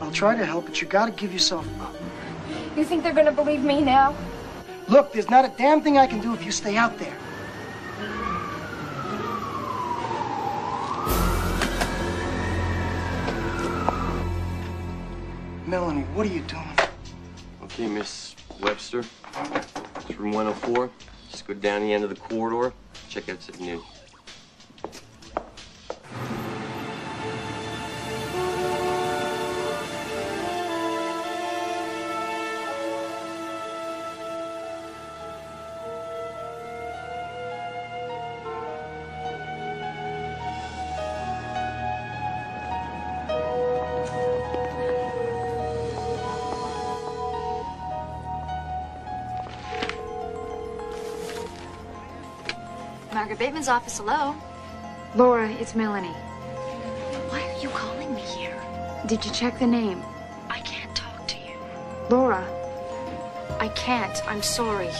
I'll try to help, but you gotta give yourself up. You think they're gonna believe me now? Look, there's not a damn thing I can do if you stay out there. Melanie, what are you doing? Okay, Miss Webster. It's room 104. Just go down the end of the corridor. Check out at noon. Margaret Bateman's office, hello. Laura, it's Melanie. Why are you calling me here? Did you check the name? I can't talk to you. Laura. I can't. I'm sorry.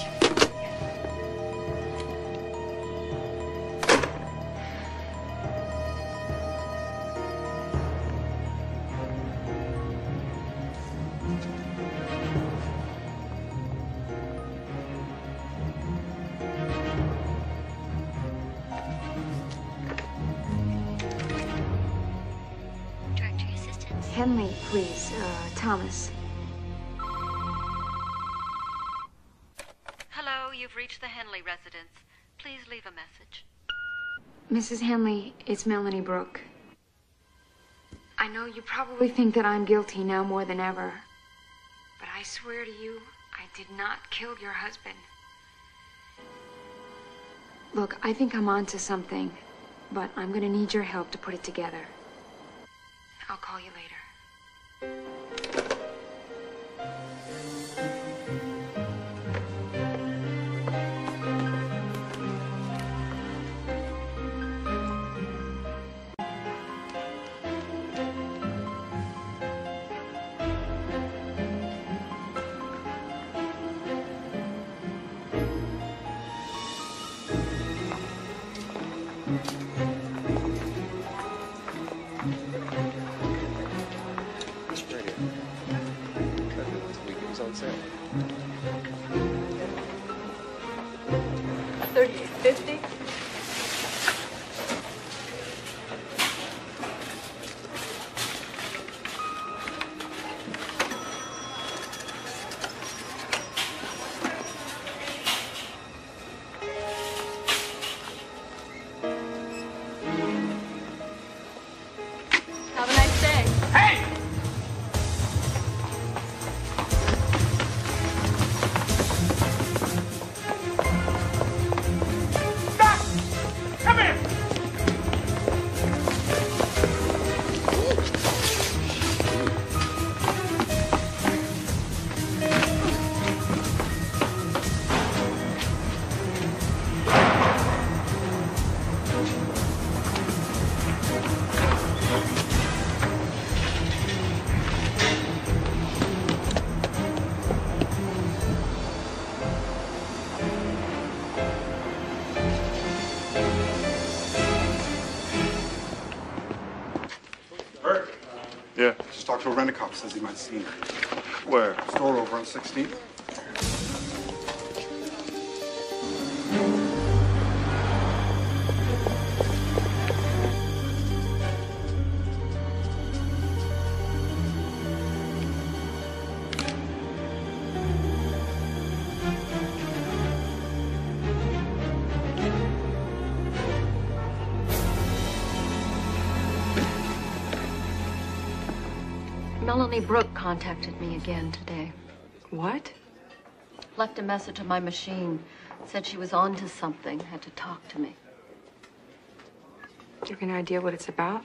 Henley, please. Thomas. Hello, you've reached the Henley residence. Please leave a message. Mrs. Henley, it's Melanie Brooke. I know you probably think that I'm guilty now more than ever. But I swear to you, I did not kill your husband. Look, I think I'm onto something, but I'm gonna need your help to put it together. I'll call you later. On sale. $38.50. Have a nice day. Hey! Yeah. Just talked to a rent-a-cop. Says he might have seen her. Where? Store over on 16th. Melanie Brooke contacted me again today. What? Left a message on my machine. Said she was on to something. Had to talk to me. Do you have any idea what it's about?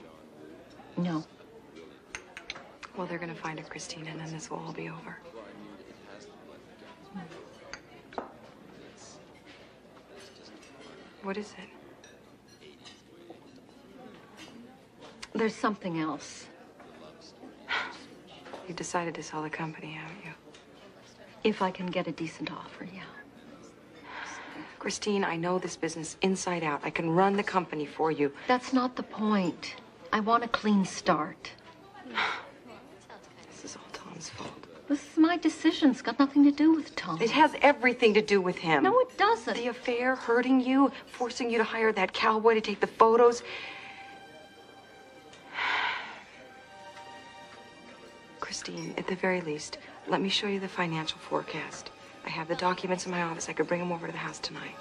No. Well, they're gonna find her, Christina, and then this will all be over. What is it? There's something else. You decided to sell the company, haven't you? If I can get a decent offer, yeah. Christine, I know this business inside out. I can run the company for you. That's not the point. I want a clean start. This is all Tom's fault. This is my decision. It's got nothing to do with Tom. It has everything to do with him. No, it doesn't. The affair, hurting you, forcing you to hire that cowboy to take the photos. Christine, at the very least, let me show you the financial forecast. I have the documents in my office. I could bring them over to the house tonight.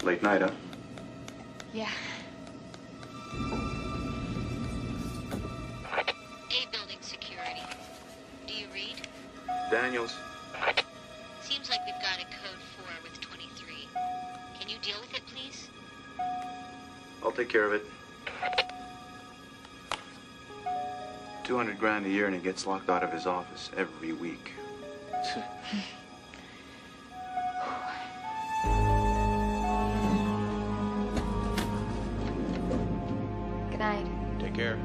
Late night, huh? Yeah. A building security. Do you read? Daniels. Seems like we've got a code 4 with 23. Can you deal with it, please? I'll take care of it. 200 grand a year and he gets locked out of his office every week. Good night. Take care.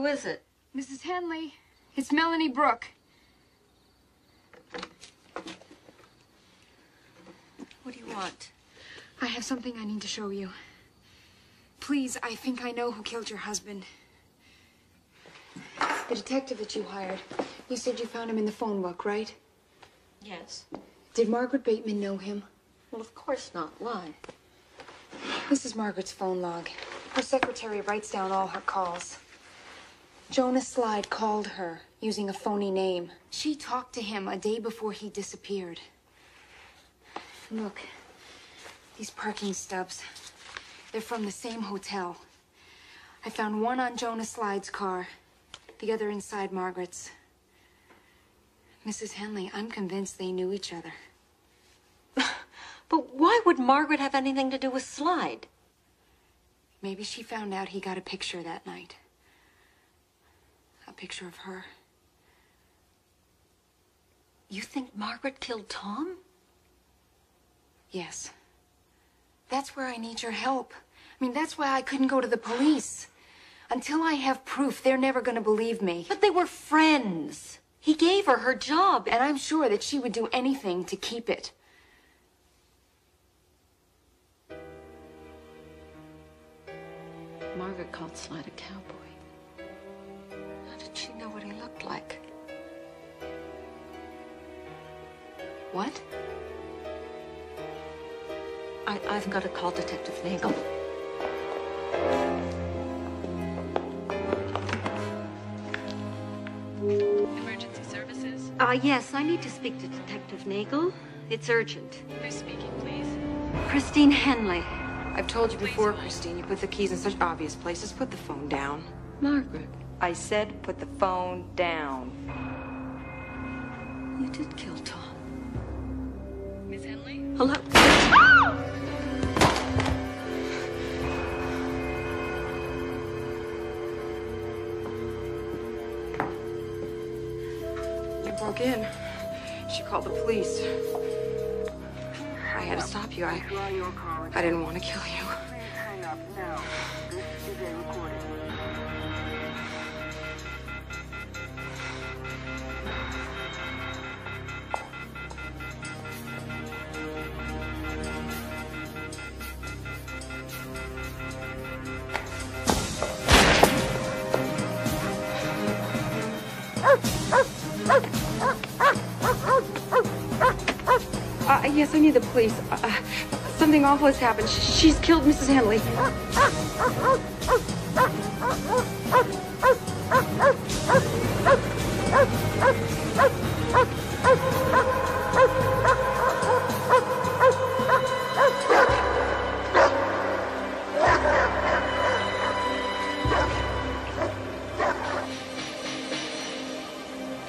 Who is it? Mrs. Henley, it's Melanie Brooke. What do you want? I have something I need to show you. Please, I think I know who killed your husband. The detective that you hired. You said you found him in the phone book, right? Yes. Did Margaret Bateman know him? Well, of course not. Why? This is Margaret's phone log. Her secretary writes down all her calls. Jonah Slide called her using a phony name. She talked to him a day before he disappeared. Look, these parking stubs. They're from the same hotel. I found one on Jonah Slide's car, the other inside Margaret's. Mrs. Henley, I'm convinced they knew each other. But why would Margaret have anything to do with Slide? Maybe she found out he got a picture that night. A picture of her. You think Margaret killed Tom? Yes. That's where I need your help. I mean, that's why I couldn't go to the police. Until I have proof, they're never gonna believe me. But they were friends. He gave her her job. And I'm sure that she would do anything to keep it. Margaret called Slide a cowboy. How did she know what he looked like? What? I've got to call Detective Nagel. Emergency services? Yes, I need to speak to Detective Nagel. It's urgent. Who's speaking, please? Christine Henley. I've told you before, Christine, you put the keys in such obvious places. Put the phone down. Margaret. I said put the phone down. You did kill Tom. Miss Henley? Hello? You broke in. She called the police. I had to stop you. I didn't want to kill you. Hang up now. This is a recording. Yes, I need the police. Something awful has happened. She's killed Mrs. Henley.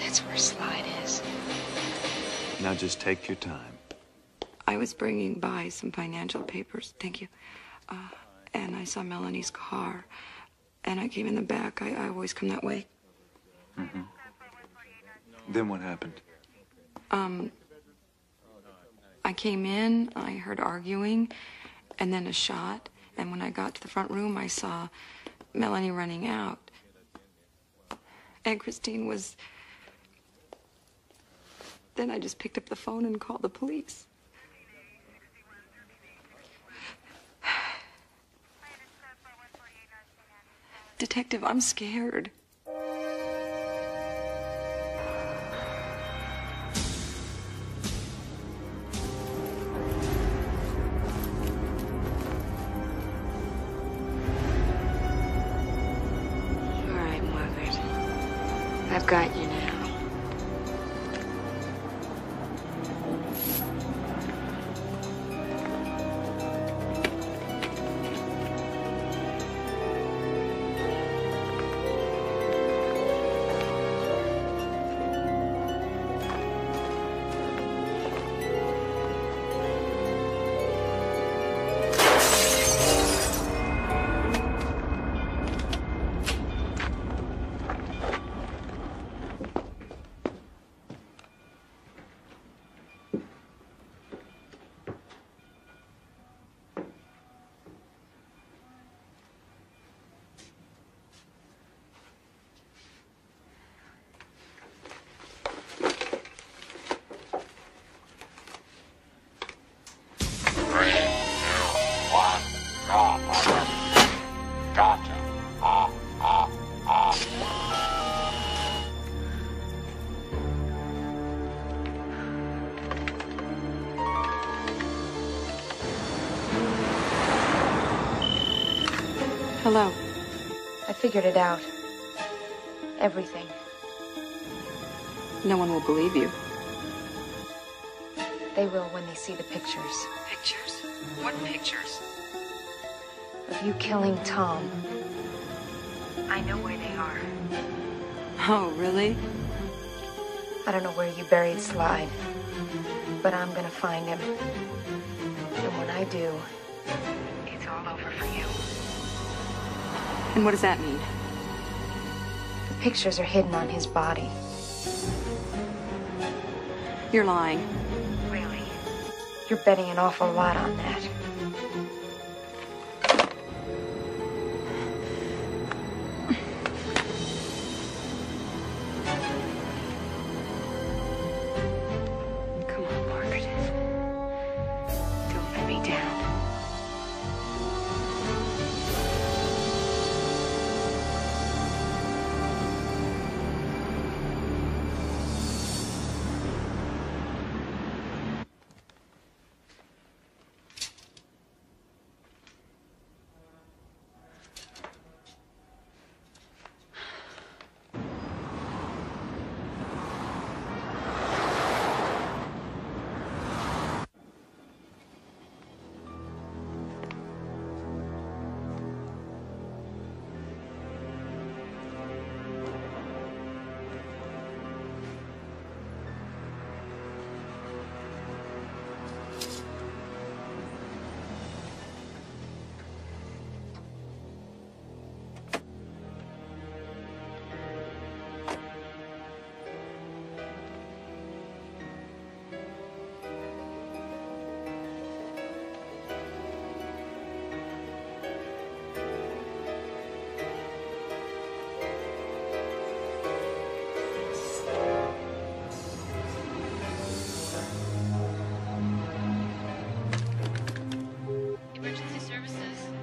That's where Slide is. Now just take your time. I was bringing by some financial papers, thank you, and I saw Melanie's car, and I came in the back. I always come that way. Mm-hmm. Then what happened? I came in, I heard arguing, and then a shot, and when I got to the front room, I saw Melanie running out, and Christine was... Then I just picked up the phone and called the police. Detective, I'm scared. All right, Margaret. I've got you now. Hello. I figured it out. Everything. No one will believe you. They will when they see the pictures. Pictures? What pictures? Of you killing Tom. I know where they are. Oh, really? I don't know where you buried Slide, but I'm gonna find him. And when I do, it's all over for you. And what does that mean? The pictures are hidden on his body. You're lying. Really? You're betting an awful lot on that. Come on, Margaret. Don't let me down.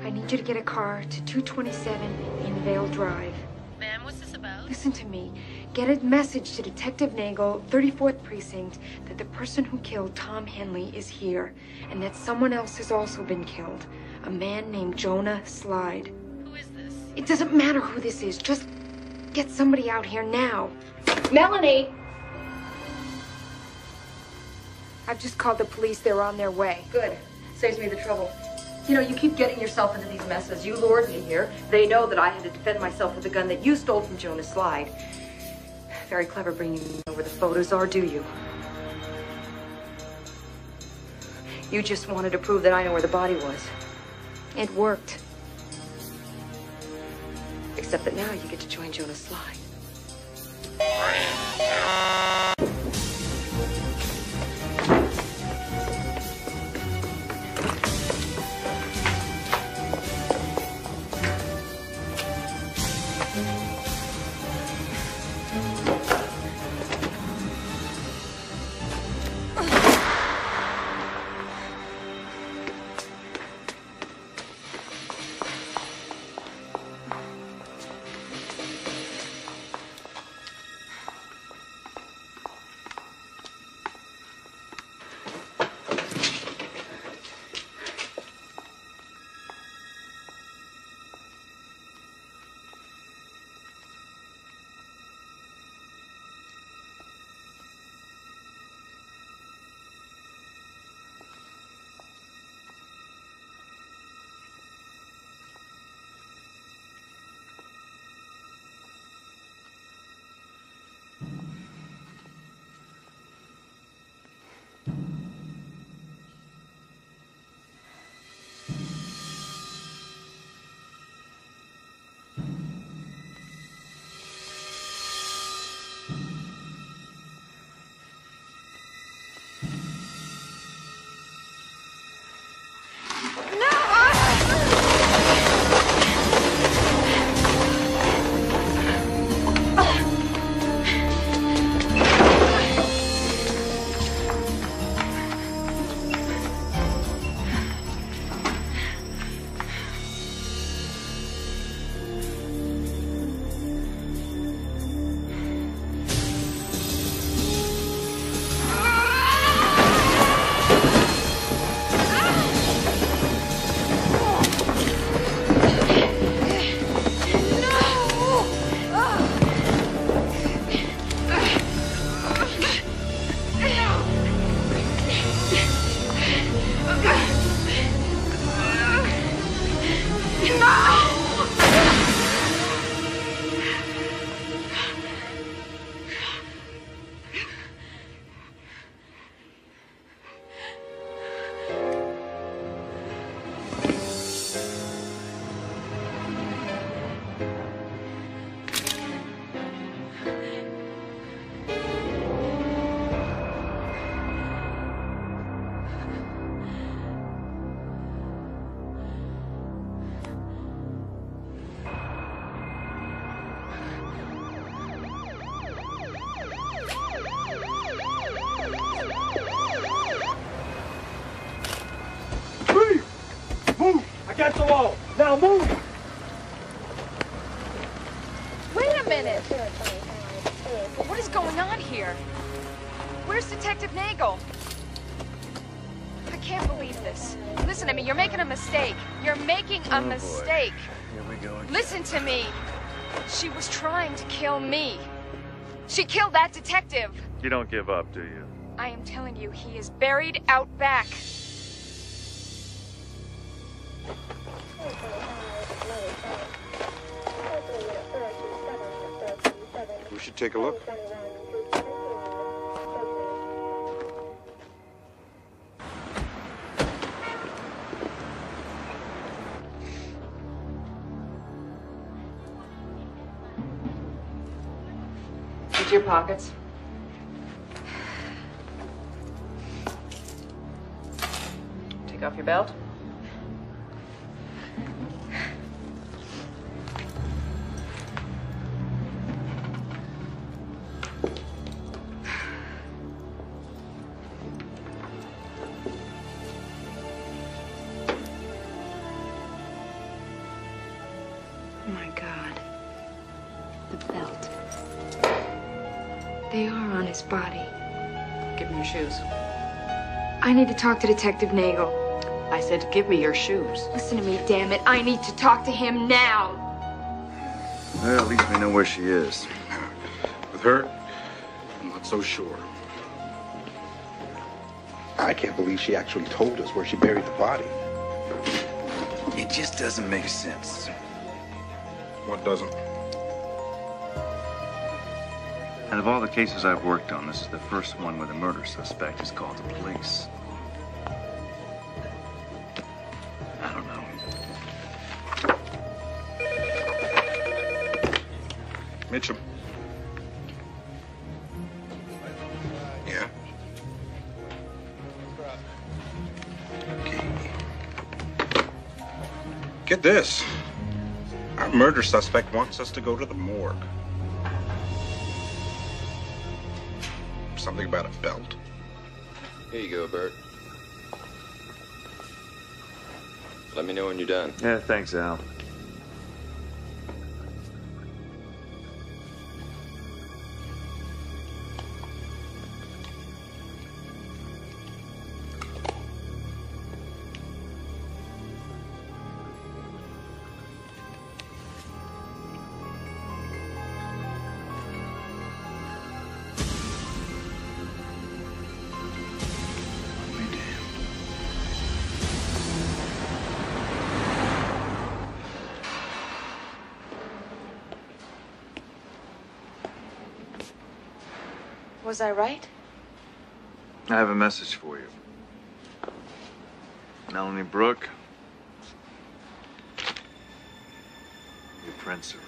I need you to get a car to 227 in Vale Drive. Ma'am, what's this about? Listen to me. Get a message to Detective Nagel, 34th Precinct, that the person who killed Tom Henley is here, and that someone else has also been killed. A man named Jonah Slide. Who is this? It doesn't matter who this is. Just get somebody out here now. Melanie! I've just called the police. They're on their way. Good. Saves me the trouble. You know, you keep getting yourself into these messes. You lured me here. They know that I had to defend myself with the gun that you stole from Jonah Slide. Very clever bringing me where the photos are, do you? You just wanted to prove that I know where the body was. It worked. Except that now you get to join Jonah Slide. Now move! Wait a minute! What is going on here? Where's Detective Nagel? I can't believe this. Listen to me, you're making a mistake. You're making a mistake. Here we go again. Listen to me. She was trying to kill me. She killed that detective. You don't give up, do you? I am telling you, he is buried out back. We should take a look. Into your pockets. Take off your belt. Oh my God. The belt. They are on his body. Give me your shoes. I need to talk to Detective Nagel. I said, give me your shoes. Listen to me, damn it. I need to talk to him now. Well, at least we know where she is. With her, I'm not so sure. I can't believe she actually told us where she buried the body. It just doesn't make sense. What doesn't? Out of all the cases I've worked on, this is the first one where the murder suspect has called the police. I don't know. Mitchum. Yeah. Okay. Get this. Our murder suspect wants us to go to the morgue. Something about a belt. Here you go, Bert. Let me know when you're done. Yeah, thanks, Al. Was I right? I have a message for you. Melanie Brooke, your prints are in.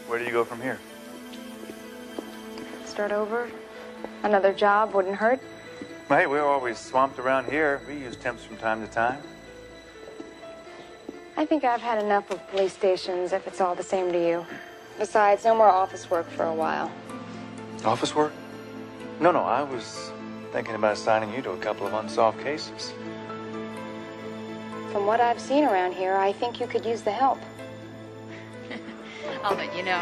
Where do you go from here? Start over. Another job wouldn't hurt. Hey, we're always swamped around here. We use temps from time to time. I think I've had enough of police stations if it's all the same to you. Besides, no more office work for a while. Office work? No, I was thinking about assigning you to a couple of unsolved cases. From what I've seen around here, I think you could use the help. I'll let you know.